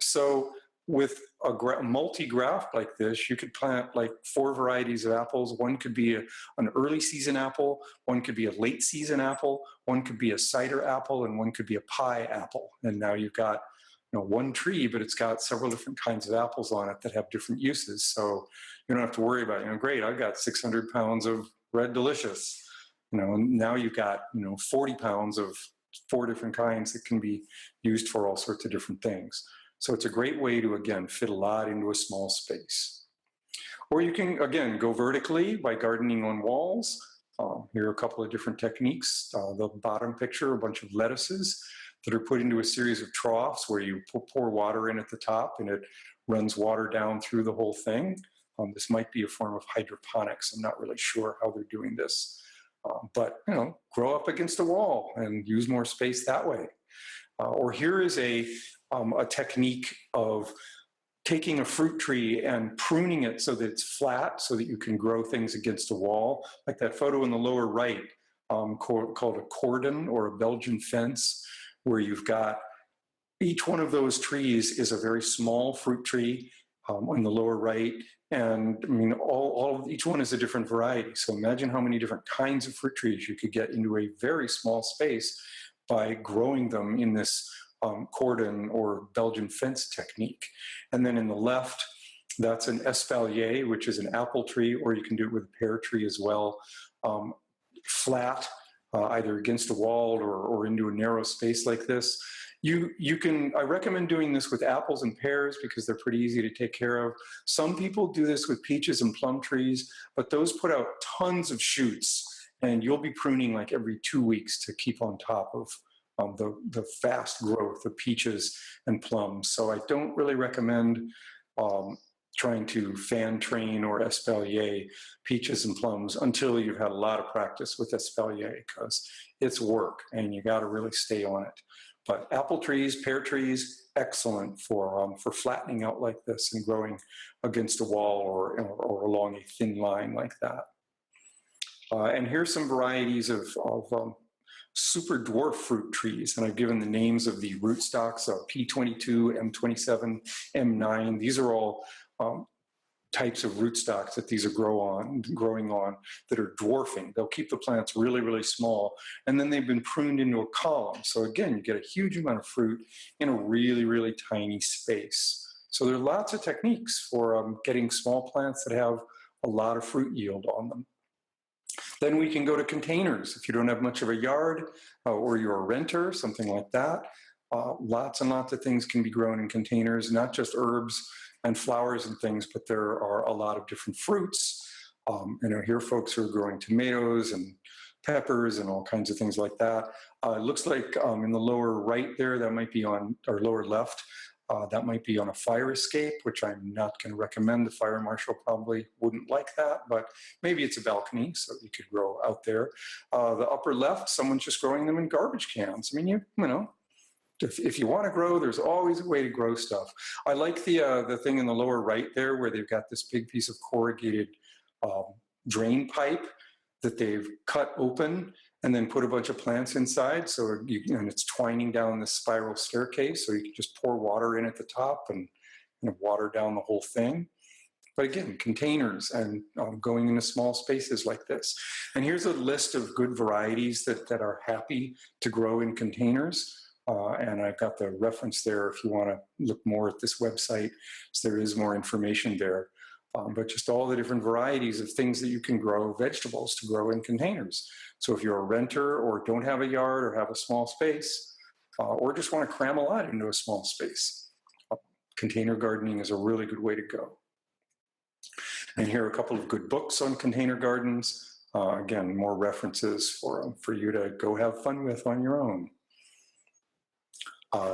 So with a multi-graft like this, you could plant like 4 varieties of apples. One could be an early season apple, one could be a late season apple, one could be a cider apple, and one could be a pie apple. And now you've got one tree, but it's got several different kinds of apples on it that have different uses. So you don't have to worry about, great, I've got 600 pounds of Red Delicious. And now you've got, 40 pounds of 4 different kinds that can be used for all sorts of different things. So it's a great way to, again, fit a lot into a small space. Or you can, again, go vertically by gardening on walls. Here are a couple of different techniques. The bottom picture, a bunch of lettuces that are put into a series of troughs where you pour water in at the top and it runs water down through the whole thing. This might be a form of hydroponics. I'm not really sure how they're doing this. But, grow up against a wall and use more space that way. Or here is a technique of taking a fruit tree and pruning it so that it's flat so that you can grow things against a wall. Like that photo in the lower right called a cordon or a Belgian fence, where you've got each one of those trees is a very small fruit tree on the lower right. And each one is a different variety. So imagine how many different kinds of fruit trees you could get into a very small space by growing them in this cordon or Belgian fence technique. And then in the left, that's an espalier, which is an apple tree, or you can do it with a pear tree as well, flat, either against a wall or into a narrow space like this. I recommend doing this with apples and pears because they're pretty easy to take care of. Some people do this with peaches and plum trees, but those put out tons of shoots, and you'll be pruning like every 2 weeks to keep on top of the fast growth of peaches and plums. So I don't really recommend trying to fan train or espalier peaches and plums until you've had a lot of practice with espalier, because it's work and you got to really stay on it. But apple trees, pear trees, excellent for flattening out like this and growing against a wall or along a thin line like that. And here's some varieties of super dwarf fruit trees, and I've given the names of the rootstocks, P22, M27, M9. These are all types of rootstocks that these are growing on that are dwarfing. They'll keep the plants really, really small, and then they've been pruned into a column. So again, you get a huge amount of fruit in a really, really tiny space. So there are lots of techniques for getting small plants that have a lot of fruit yield on them. Then we can go to containers. If you don't have much of a yard or you're a renter, something like that, lots and lots of things can be grown in containers, not just herbs and flowers and things, but there are a lot of different fruits. Here folks are growing tomatoes and peppers and all kinds of things like that. It looks like in the lower right there, that might be on, or lower left, that might be on a fire escape, which I'm not going to recommend. The fire marshal probably wouldn't like that, but maybe it's a balcony, so you could grow out there. The upper left, someone's just growing them in garbage cans. I mean, you know, if you want to grow, there's always a way to grow stuff. I like the thing in the lower right there where they've got this big piece of corrugated drain pipe that they've cut open and then put a bunch of plants inside. So and it's twining down this spiral staircase, so you can just pour water in at the top and water down the whole thing. But again, containers and going into small spaces like this. And here's a list of good varieties that are happy to grow in containers. And I've got the reference there if you want to look more at this website, so there is more information there. But just all the different varieties of things that you can grow, vegetables to grow in containers. So if you're a renter or don't have a yard or have a small space, or just want to cram a lot into a small space, container gardening is a really good way to go. And here are a couple of good books on container gardens. Again, more references for you to go have fun with on your own.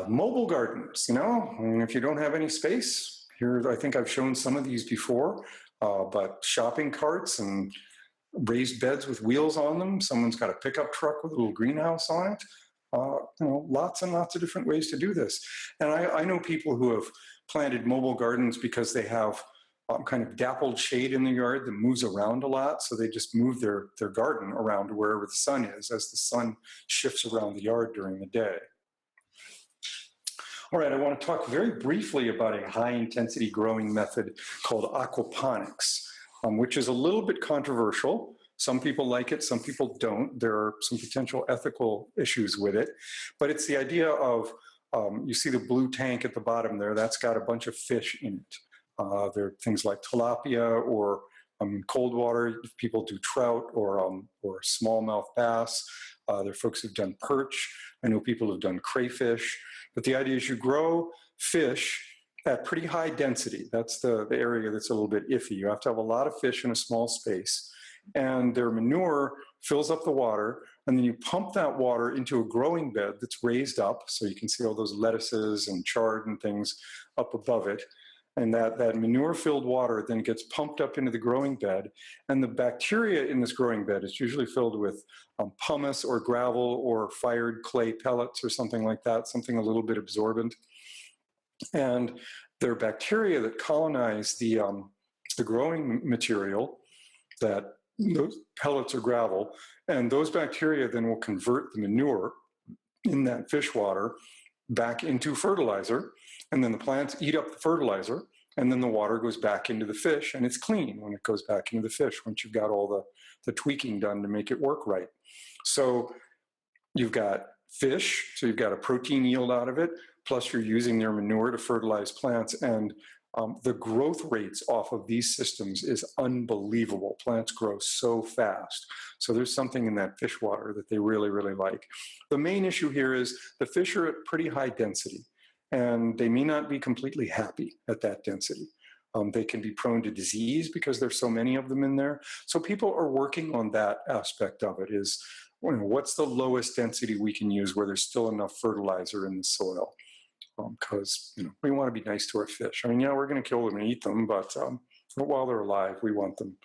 Mobile gardens, I mean, if you don't have any space, here, I think I've shown some of these before, but shopping carts and raised beds with wheels on them. Someone's got a pickup truck with a little greenhouse on it. Lots and lots of different ways to do this. And I know people who have planted mobile gardens because they have kind of dappled shade in the yard that moves around a lot. So they just move their garden around to wherever the sun is as the sun shifts around the yard during the day. All right, I want to talk very briefly about a high-intensity growing method called aquaponics, which is a little bit controversial. Some people like it, some people don't. There are some potential ethical issues with it. But it's the idea of, you see the blue tank at the bottom there, that's got a bunch of fish in it. There are things like tilapia or cold water. People do trout or smallmouth bass. There are folks who've done perch. I know people who've done crayfish. But the idea is you grow fish at pretty high density. That's the area that's a little bit iffy. You have to have a lot of fish in a small space. And their manure fills up the water, and then you pump that water into a growing bed that's raised up, so you can see all those lettuces and chard and things up above it. And that manure-filled water then gets pumped up into the growing bed, and the bacteria in this growing bed is usually filled with pumice or gravel or fired clay pellets or something like that, something a little bit absorbent. And there are bacteria that colonize the growing material, that those pellets or gravel, and those bacteria then will convert the manure in that fish water back into fertilizer, and then the plants eat up the fertilizer, and then the water goes back into the fish, and it's clean when it goes back into the fish once you've got all the tweaking done to make it work right. So you've got fish, so you've got a protein yield out of it, plus you're using their manure to fertilize plants, and the growth rates off of these systems is unbelievable. Plants grow so fast. So there's something in that fish water that they really, really like. The main issue here is the fish are at pretty high density, and they may not be completely happy at that density. They can be prone to disease because there's so many of them in there. So people are working on that aspect of it, is what's the lowest density we can use where there's still enough fertilizer in the soil. because we want to be nice to our fish. I mean, yeah, we're going to kill them and eat them, but while they're alive, we want them.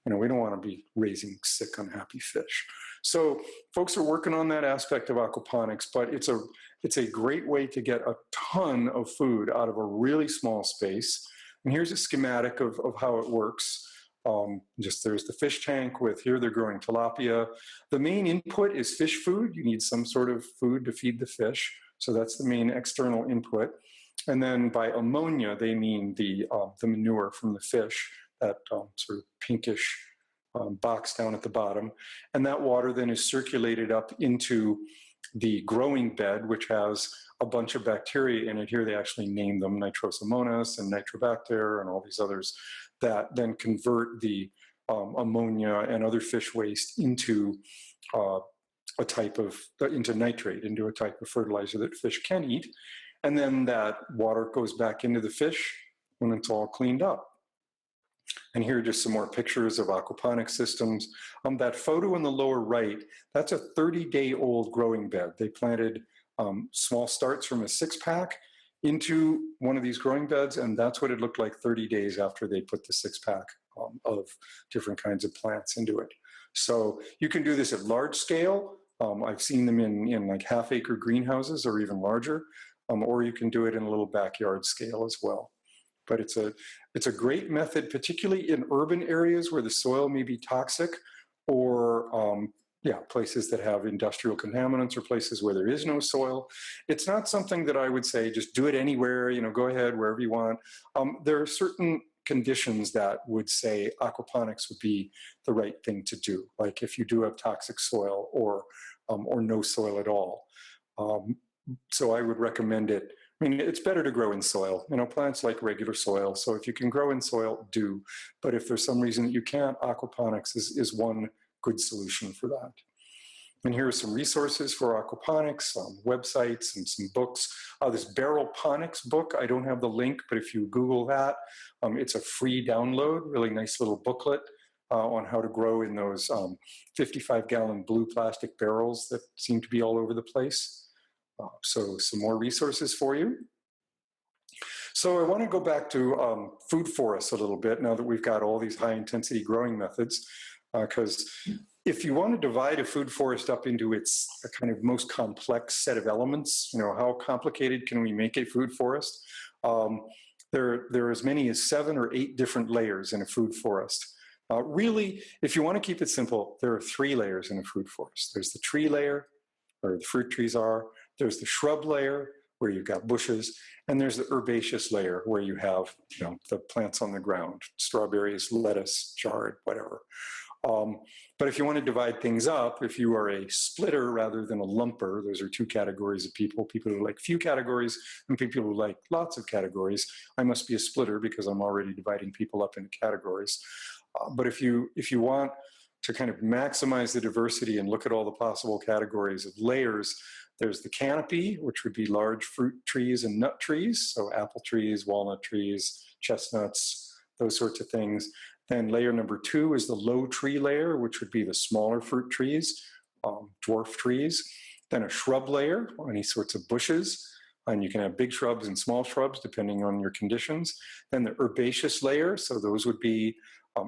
We don't want to be raising sick, unhappy fish. So folks are working on that aspect of aquaponics, but it's a great way to get a ton of food out of a really small space. And here's a schematic of how it works. There's the fish tank with, here they're growing tilapia. The main input is fish food. You need some sort of food to feed the fish. So that's the main external input. And then by ammonia, they mean the manure from the fish, that sort of pinkish box down at the bottom. And that water then is circulated up into the growing bed, which has a bunch of bacteria in it. Here they actually name them Nitrosomonas and Nitrobacter and all these others that then convert the ammonia and other fish waste into into nitrate, into a type of fertilizer that fish can eat. And then that water goes back into the fish when it's all cleaned up. And here are just some more pictures of aquaponic systems. That photo in the lower right, that's a 30-day-old growing bed. They planted small starts from a 6-pack into one of these growing beds, and that's what it looked like 30 days after they put the 6-pack of different kinds of plants into it. So you can do this at large scale. I've seen them in like half-acre greenhouses or even larger, or you can do it in a little backyard scale as well. But it's a great method, particularly in urban areas where the soil may be toxic, or places that have industrial contaminants, or places where there is no soil. It's not something that I would say just do it anywhere, go ahead wherever you want. There are certain conditions that would say aquaponics would be the right thing to do, like if you do have toxic soil or no soil at all. So I would recommend it. I mean, it's better to grow in soil. Plants like regular soil. So if you can grow in soil, do. But if there's some reason that you can't, aquaponics is one good solution for that. And here are some resources for aquaponics, websites and some books. This barrelponics book, I don't have the link, but if you Google that, it's a free download, really nice little booklet on how to grow in those 55-gallon blue plastic barrels that seem to be all over the place. So some more resources for you. So I want to go back to food forests a little bit now that we've got all these high-intensity growing methods, because if you want to divide a food forest up into its kind of most complex set of elements, how complicated can we make a food forest? There are as many as 7 or 8 different layers in a food forest. Really, if you want to keep it simple, there are 3 layers in a food forest. There's the tree layer, where the fruit trees are. There's the shrub layer, where you've got bushes, and there's the herbaceous layer, where you have the plants on the ground, strawberries, lettuce, chard, whatever. But if you want to divide things up, if you are a splitter rather than a lumper, those are 2 categories of people who like few categories and people who like lots of categories. I must be a splitter because I'm already dividing people up into categories. But if you want to kind of maximize the diversity and look at all the possible categories of layers, there's the canopy, which would be large fruit trees and nut trees, so apple trees, walnut trees, chestnuts, those sorts of things. Then layer number 2 is the low tree layer, which would be the smaller fruit trees, dwarf trees. Then a shrub layer, any sorts of bushes, and you can have big shrubs and small shrubs depending on your conditions. Then the herbaceous layer, so those would be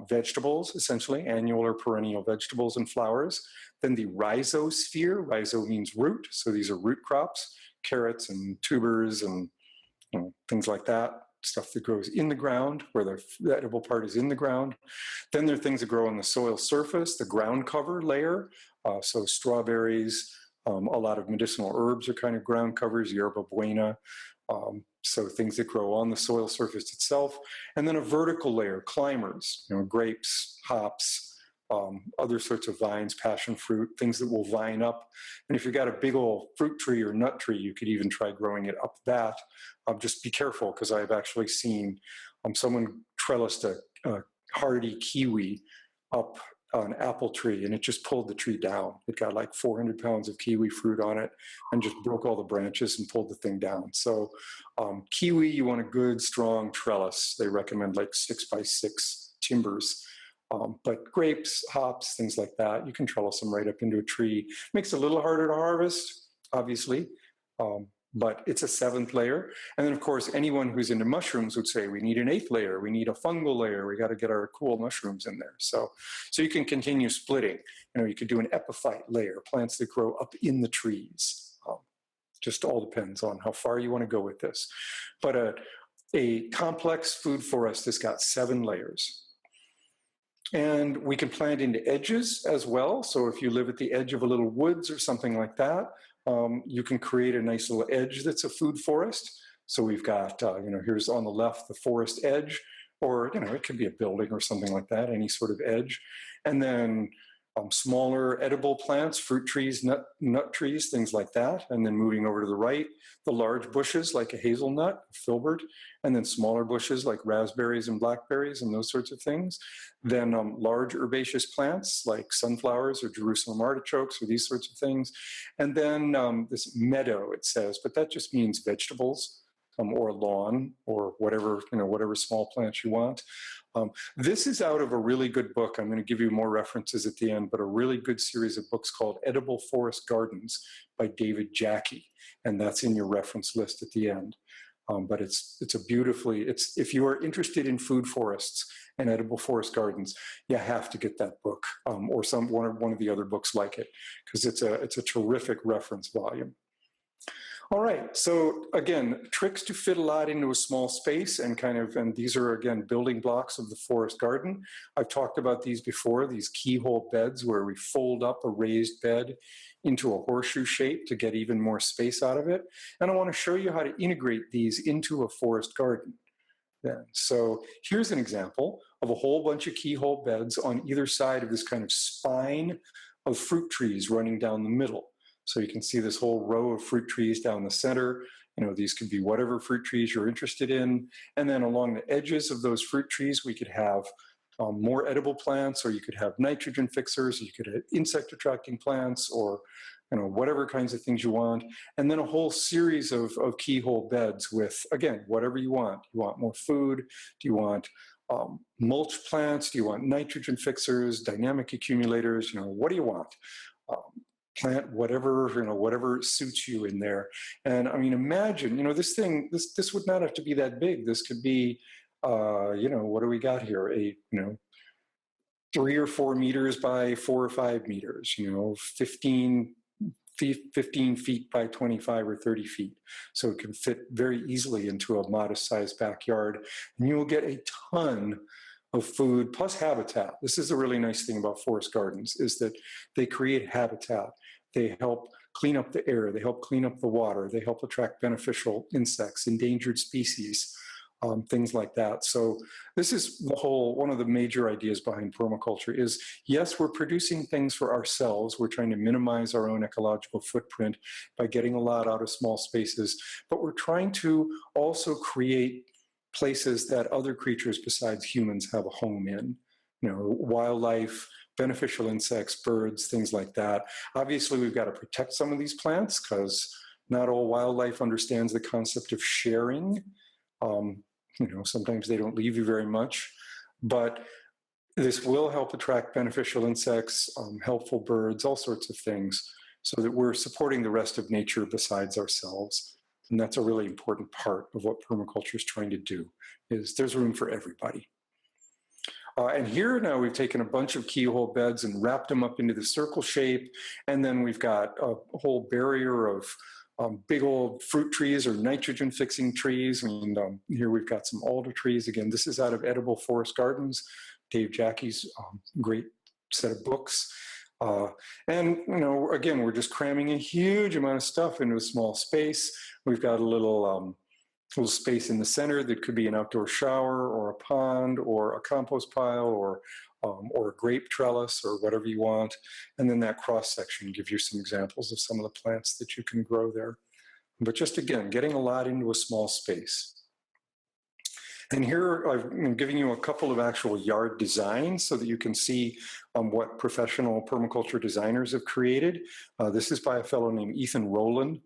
vegetables, essentially, annual or perennial vegetables and flowers. Then the rhizosphere, rhizo means root, so these are root crops, carrots and tubers and things like that, stuff that grows in the ground, where the edible part is in the ground. Then there are things that grow on the soil surface, the ground cover layer, so strawberries, a lot of medicinal herbs are kind of ground covers, yerba buena, so things that grow on the soil surface itself. And then a vertical layer, climbers, grapes, hops, other sorts of vines, passion fruit, things that will vine up. And if you've got a big old fruit tree or nut tree, you could even try growing it up that. Just be careful, because I've actually seen someone trellised a hardy kiwi up an apple tree, and it just pulled the tree down. It got like 400 pounds of kiwi fruit on it and just broke all the branches and pulled the thing down. So kiwi, you want a good, strong trellis. They recommend like 6x6 timbers. But grapes, hops, things like that, you can trellis them right up into a tree. Makes it a little harder to harvest, obviously, but it's a 7th layer. And then of course, anyone who's into mushrooms would say, we need an 8th layer, we need a fungal layer, we got to get our cool mushrooms in there. So you can continue splitting. You could do an epiphyte layer, plants that grow up in the trees. Just all depends on how far you want to go with this. But a complex food forest has got 7 layers. And we can plant into edges as well. So if you live at the edge of a little woods or something like that, you can create a nice little edge that's a food forest. So we've got, here's on the left, the forest edge, or, it could be a building or something like that, any sort of edge. And then smaller edible plants, fruit trees, nut trees, things like that. And then moving over to the right, the large bushes like a hazelnut, filbert, and then smaller bushes like raspberries and blackberries and those sorts of things. Then large herbaceous plants like sunflowers or Jerusalem artichokes or these sorts of things. And then this meadow, it says, but that just means vegetables or lawn or whatever, whatever small plants you want. This is out of a really good book. I'm going to give you more references at the end, but a really good series of books called Edible Forest Gardens by David Jackie, and that's in your reference list at the end. But it's if you are interested in food forests and edible forest gardens, you have to get that book or one of the other books like it, because it's a terrific reference volume. All right, so again, tricks to fit a lot into a small space and these are again building blocks of the forest garden. I've talked about these before, these keyhole beds where we fold up a raised bed into a horseshoe shape to get even more space out of it. And I want to show you how to integrate these into a forest garden. So here's an example of a whole bunch of keyhole beds on either side of this kind of spine of fruit trees running down the middle. So you can see this whole row of fruit trees down the center. These could be whatever fruit trees you're interested in. And then along the edges of those fruit trees, we could have more edible plants, or you could have nitrogen fixers, you could have insect attracting plants, or whatever kinds of things you want. And then a whole series of keyhole beds with, again, whatever you want. You want more food? Do you want mulch plants? Do you want nitrogen fixers, dynamic accumulators? What do you want? Plant whatever suits you in there. And I mean, imagine, this would not have to be that big. This could be, what do we got here? 3 or 4 meters by 4 or 5 meters, 15 feet by 25 or 30 feet. So it can fit very easily into a modest sized backyard, and you will get a ton of food plus habitat. This is a really nice thing about forest gardens, is that they create habitat. They help clean up the air. They help clean up the water. They help attract beneficial insects, endangered species, things like that. So this is one of the major ideas behind permaculture is, yes, we're producing things for ourselves. We're trying to minimize our own ecological footprint by getting a lot out of small spaces, but we're trying to also create places that other creatures besides humans have a home in, wildlife, beneficial insects, birds, things like that. Obviously, we've got to protect some of these plants because not all wildlife understands the concept of sharing. Sometimes they don't leave you very much, but this will help attract beneficial insects, helpful birds, all sorts of things, so that we're supporting the rest of nature besides ourselves. And that's a really important part of what permaculture is trying to do, is there's room for everybody. And here now we've taken a bunch of keyhole beds and wrapped them up into the circle shape. And then we've got a whole barrier of big old fruit trees or nitrogen fixing trees. And here we've got some alder trees. Again, this is out of Edible Forest Gardens, Dave Jackie's great set of books. And, again, we're just cramming a huge amount of stuff into a small space. We've got a little space in the center that could be an outdoor shower or a pond or a compost pile or a grape trellis or whatever you want. And then that cross section gives you some examples of some of the plants that you can grow there. But just again, getting a lot into a small space. And here I'm giving you a couple of actual yard designs so that you can see what professional permaculture designers have created. This is by a fellow named Ethan Rowland,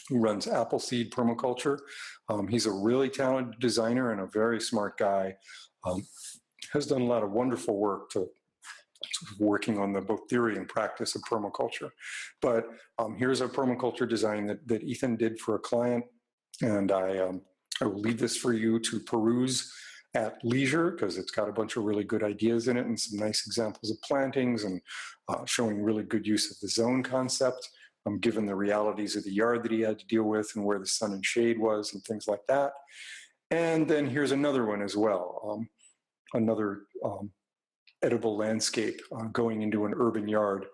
who runs Appleseed Permaculture. He's a really talented designer and a very smart guy. Has done a lot of wonderful work to working on both theory and practice of permaculture. But here's a permaculture design that Ethan did for a client, and I will leave this for you to peruse at leisure, because it's got a bunch of really good ideas in it and some nice examples of plantings, and showing really good use of the zone concept, given the realities of the yard that he had to deal with and where the sun and shade was and things like that. And then here's another one as well, another edible landscape going into an urban yard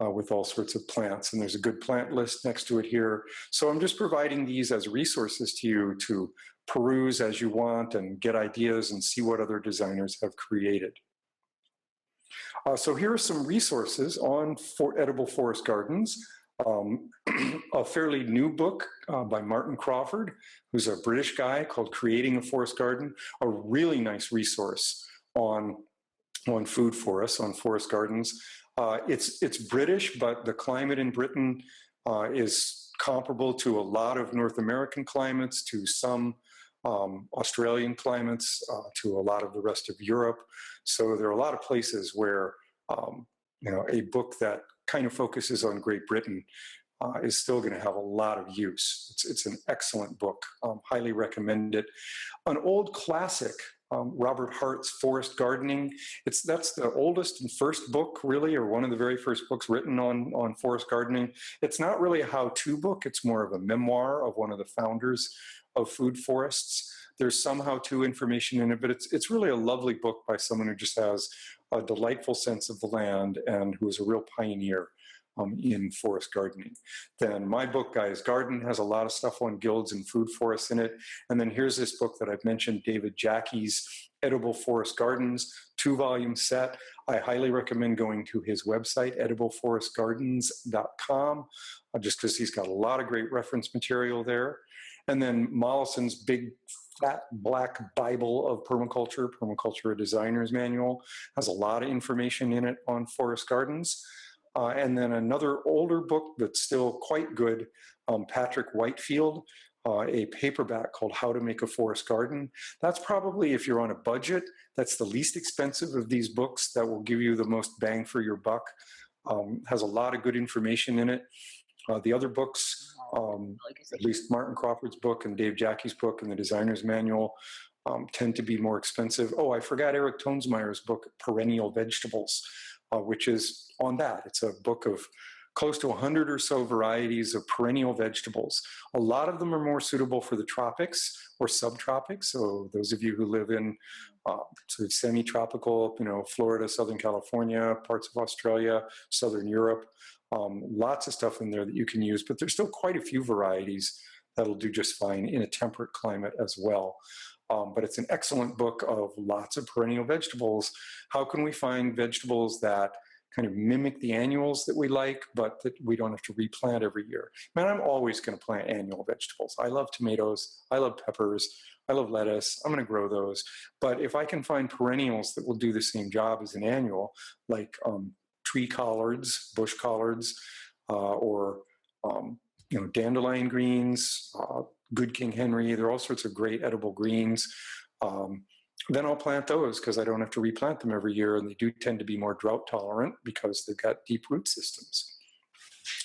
with all sorts of plants. And there's a good plant list next to it here. So I'm just providing these as resources to you to peruse as you want and get ideas and see what other designers have created. So here are some resources on edible forest gardens. A fairly new book by Martin Crawford, who's a British guy, called Creating a Forest Garden, a really nice resource on food forests, on forest gardens. It's British, but the climate in Britain is comparable to a lot of North American climates, to some Australian climates, to a lot of the rest of Europe. So there are a lot of places where a book that kind of focuses on Great Britain is still going to have a lot of use. It's an excellent book. Highly recommend it. An old classic, Robert Hart's Forest Gardening. That's the oldest and first book, really, or one of the very first books written on forest gardening. It's not really a how-to book. It's more of a memoir of one of the founders of food forests. There's some how-to information in it, but it's really a lovely book by someone who just has a delightful sense of the land and who is a real pioneer in forest gardening. Then my book, Gaia's Garden, has a lot of stuff on Gulds and food forests in it. And then here's this book that I've mentioned, David Jackie's Edible Forest Gardens, 2-volume set. I highly recommend going to his website, edibleforestgardens.com, just because he's got a lot of great reference material there. And then Mollison's big fat black Bible of permaculture, Permaculture, a Designer's Manual, has a lot of information in it on forest gardens. And then another older book that's still quite good, Patrick Whitefield, a paperback called How to Make a Forest Garden. That's probably, if you're on a budget, that's the least expensive of these books that will give you the most bang for your buck. Has a lot of good information in it. The other books, at least Martin Crawford's book and Dave Jackie's book and the Designer's Manual, tend to be more expensive. Oh, I forgot Eric Tonesmeyer's book, Perennial Vegetables, which is on that. It's a book of close to 100 or so varieties of perennial vegetables. A lot of them are more suitable for the tropics or subtropics. So those of you who live in sort of semi-tropical, Florida, Southern California, parts of Australia, Southern Europe, lots of stuff in there that you can use, but there's still quite a few varieties that'll do just fine in a temperate climate as well. But it's an excellent book of lots of perennial vegetables. How can we find vegetables that kind of mimic the annuals that we like, but that we don't have to replant every year? Man, I'm always going to plant annual vegetables. I love tomatoes. I love peppers. I love lettuce. I'm going to grow those. But if I can find perennials that will do the same job as an annual, like tree collards, bush collards, or dandelion greens, good King Henry, there are all sorts of great edible greens. Then I'll plant those because I don't have to replant them every year, and they do tend to be more drought tolerant because they've got deep root systems.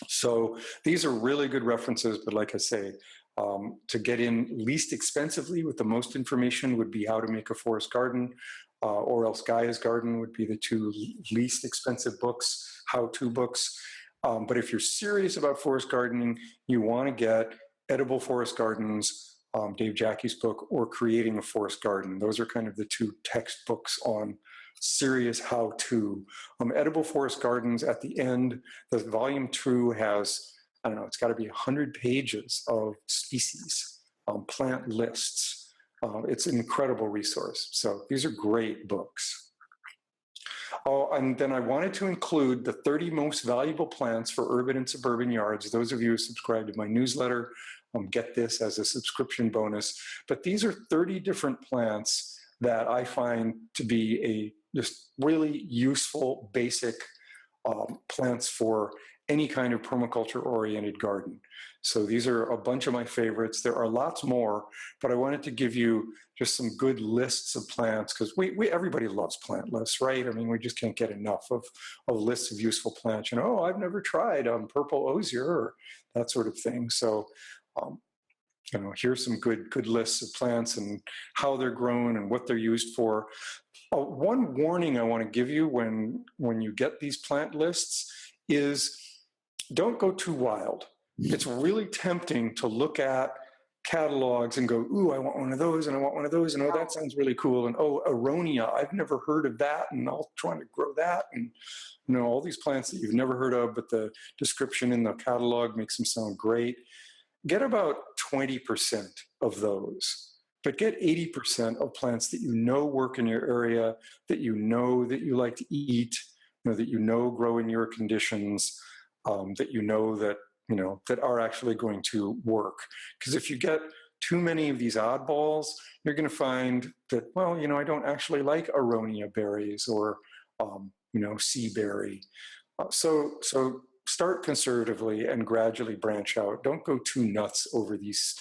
So these are really good references, but like I say, to get in least expensively with the most information would be How to Make a Forest Garden, or else Gaia's Garden would be the two least expensive books, how-to books. But if you're serious about forest gardening, you want to get Edible Forest Gardens, Dave Jackie's book, or Creating a Forest Garden. Those are kind of the two textbooks on serious how-to. Edible Forest Gardens, at the end, the volume 2 has, I don't know, it's got to be 100 pages of species, plant lists. It's an incredible resource. So these are great books. Oh, and then I wanted to include the 30 most valuable plants for urban and suburban yards. Those of you who subscribe to my newsletter get this as a subscription bonus. But these are 30 different plants that I find to be just really useful, basic plants for any kind of permaculture-oriented garden. So these are a bunch of my favorites. There are lots more, but I wanted to give you just some good lists of plants, because everybody loves plant lists, right? I mean, we just can't get enough of lists of useful plants. You know, oh, I've never tried purple osier or that sort of thing. So, you know, here's some good lists of plants and how they're grown and what they're used for. One warning I want to give you when you get these plant lists is don't go too wild. It's really tempting to look at catalogs and go, ooh, I want one of those, and I want one of those, and oh, that sounds really cool, and oh, aronia, I've never heard of that, and I'll try to grow that, and you know, all these plants that you've never heard of, but the description in the catalog makes them sound great. Get about 20% of those, but get 80% of plants that you know work in your area, that you like to eat, that you know grow in your conditions, that you know that are actually going to work. Because if you get too many of these oddballs, you're going to find that, well, you know, I don't actually like aronia berries or, you know, sea berry. So start conservatively and gradually branch out. Don't go too nuts over these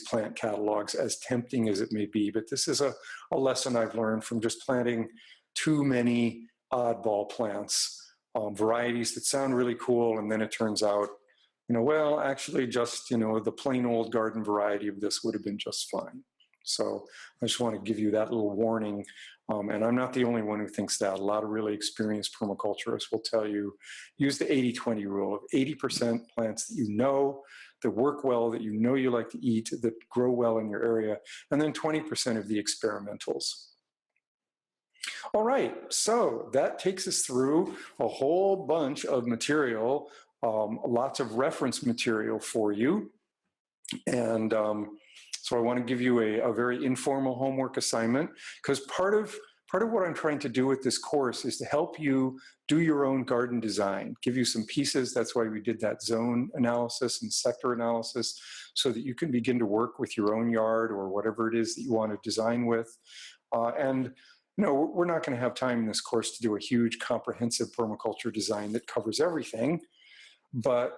plant catalogs, as tempting as it may be. But this is a lesson I've learned from just planting too many oddball plants, varieties that sound really cool, and then it turns out, you know, well, actually just, you know, the plain old garden variety of this would have been just fine. So I just want to give you that little warning. And I'm not the only one who thinks that. A lot of really experienced permaculturists will tell you, use the 80-20 rule of 80% plants that you know, that work well, that you know you like to eat, that grow well in your area, and then 20% of the experimentals. All right, so that takes us through a whole bunch of material, lots of reference material for you. And so I want to give you a very informal homework assignment, because part of what I'm trying to do with this course is to help you do your own garden design, give you some pieces. That's why we did that zone analysis and sector analysis, so that you can begin to work with your own yard or whatever it is that you want to design with. And you know, we're not going to have time in this course to do a huge comprehensive permaculture design that covers everything, but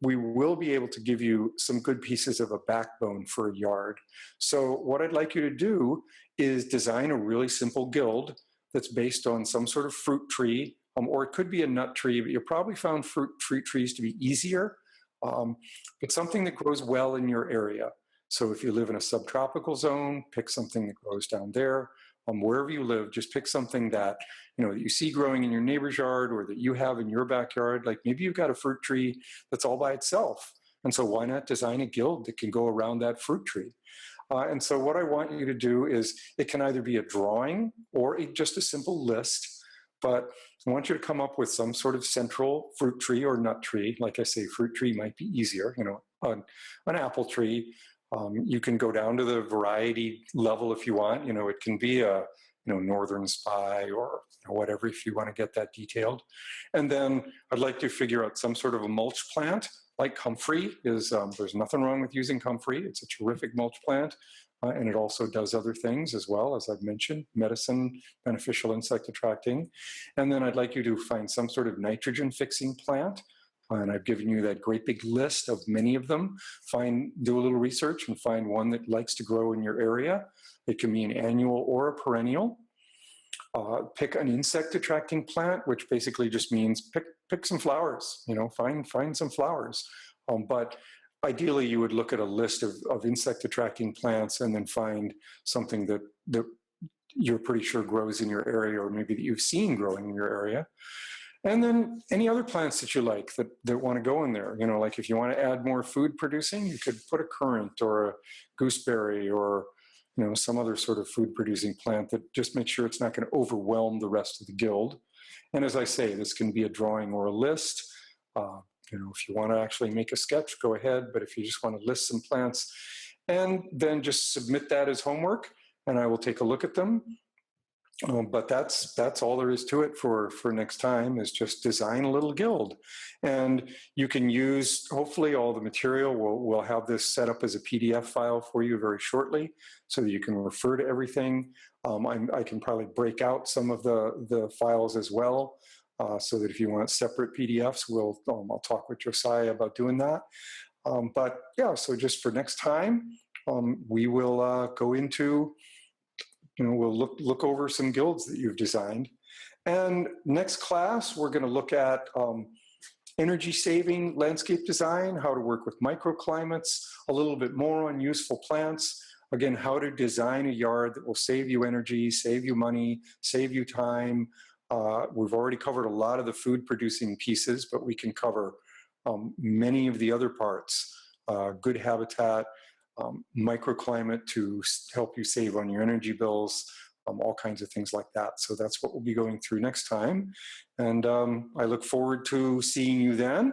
we will be able to give you some good pieces of a backbone for a yard. So what I'd like you to do is design a really simple guild that's based on some sort of fruit tree, or it could be a nut tree, but you probably found fruit trees to be easier. But something that grows well in your area. So if you live in a subtropical zone, pick something that grows down there. Wherever you live, just pick something that, you know, that you see growing in your neighbor's yard or that you have in your backyard. Like maybe you've got a fruit tree that's all by itself. And so why not design a guild that can go around that fruit tree? And so what I want you to do is, it can either be a drawing or just a simple list, but I want you to come up with some sort of central fruit tree or nut tree. Like I say, fruit tree might be easier, you know, an apple tree. You can go down to the variety level if you want. You know, it can be a, you know, northern spy or whatever, if you want to get that detailed. And then I'd like to figure out some sort of a mulch plant, like comfrey is. There's nothing wrong with using comfrey. It's a terrific mulch plant, and it also does other things as well, as I've mentioned, medicine, beneficial insect attracting. And then I'd like you to find some sort of nitrogen fixing plant. And I've given you that great big list of many of them. Do a little research and find one that likes to grow in your area. It can be an annual or a perennial. Pick an insect attracting plant, which basically just means pick some flowers, you know, find some flowers. But ideally you would look at a list of insect attracting plants and then find something that you're pretty sure grows in your area, or maybe that you've seen growing in your area. And then any other plants that you like that want to go in there. You know, like if you want to add more food producing, you could put a currant or a gooseberry or, you know, some other sort of food producing plant that just makes sure it's not going to overwhelm the rest of the guild. And as I say, this can be a drawing or a list. You know, if you want to actually make a sketch, go ahead. But if you just want to list some plants and then just submit that as homework, and I will take a look at them. But that's all there is to it for next time, is just design a little guild. And you can use, hopefully, all the material. We'll have this set up as a PDF file for you very shortly so that you can refer to everything. I can probably break out some of the files as well. so that if you want separate PDFs, I'll talk with Josiah about doing that. But yeah, so just for next time, we will go into, we'll look over some guilds that you've designed. And next class, we're going to look at energy saving landscape design, how to work with microclimates, a little bit more on useful plants. Again, how to design a yard that will save you energy, save you money, save you time. We've already covered a lot of the food producing pieces, but we can cover many of the other parts. Good habitat, microclimate to help you save on your energy bills, all kinds of things like that. So that's what we'll be going through next time. And I look forward to seeing you then.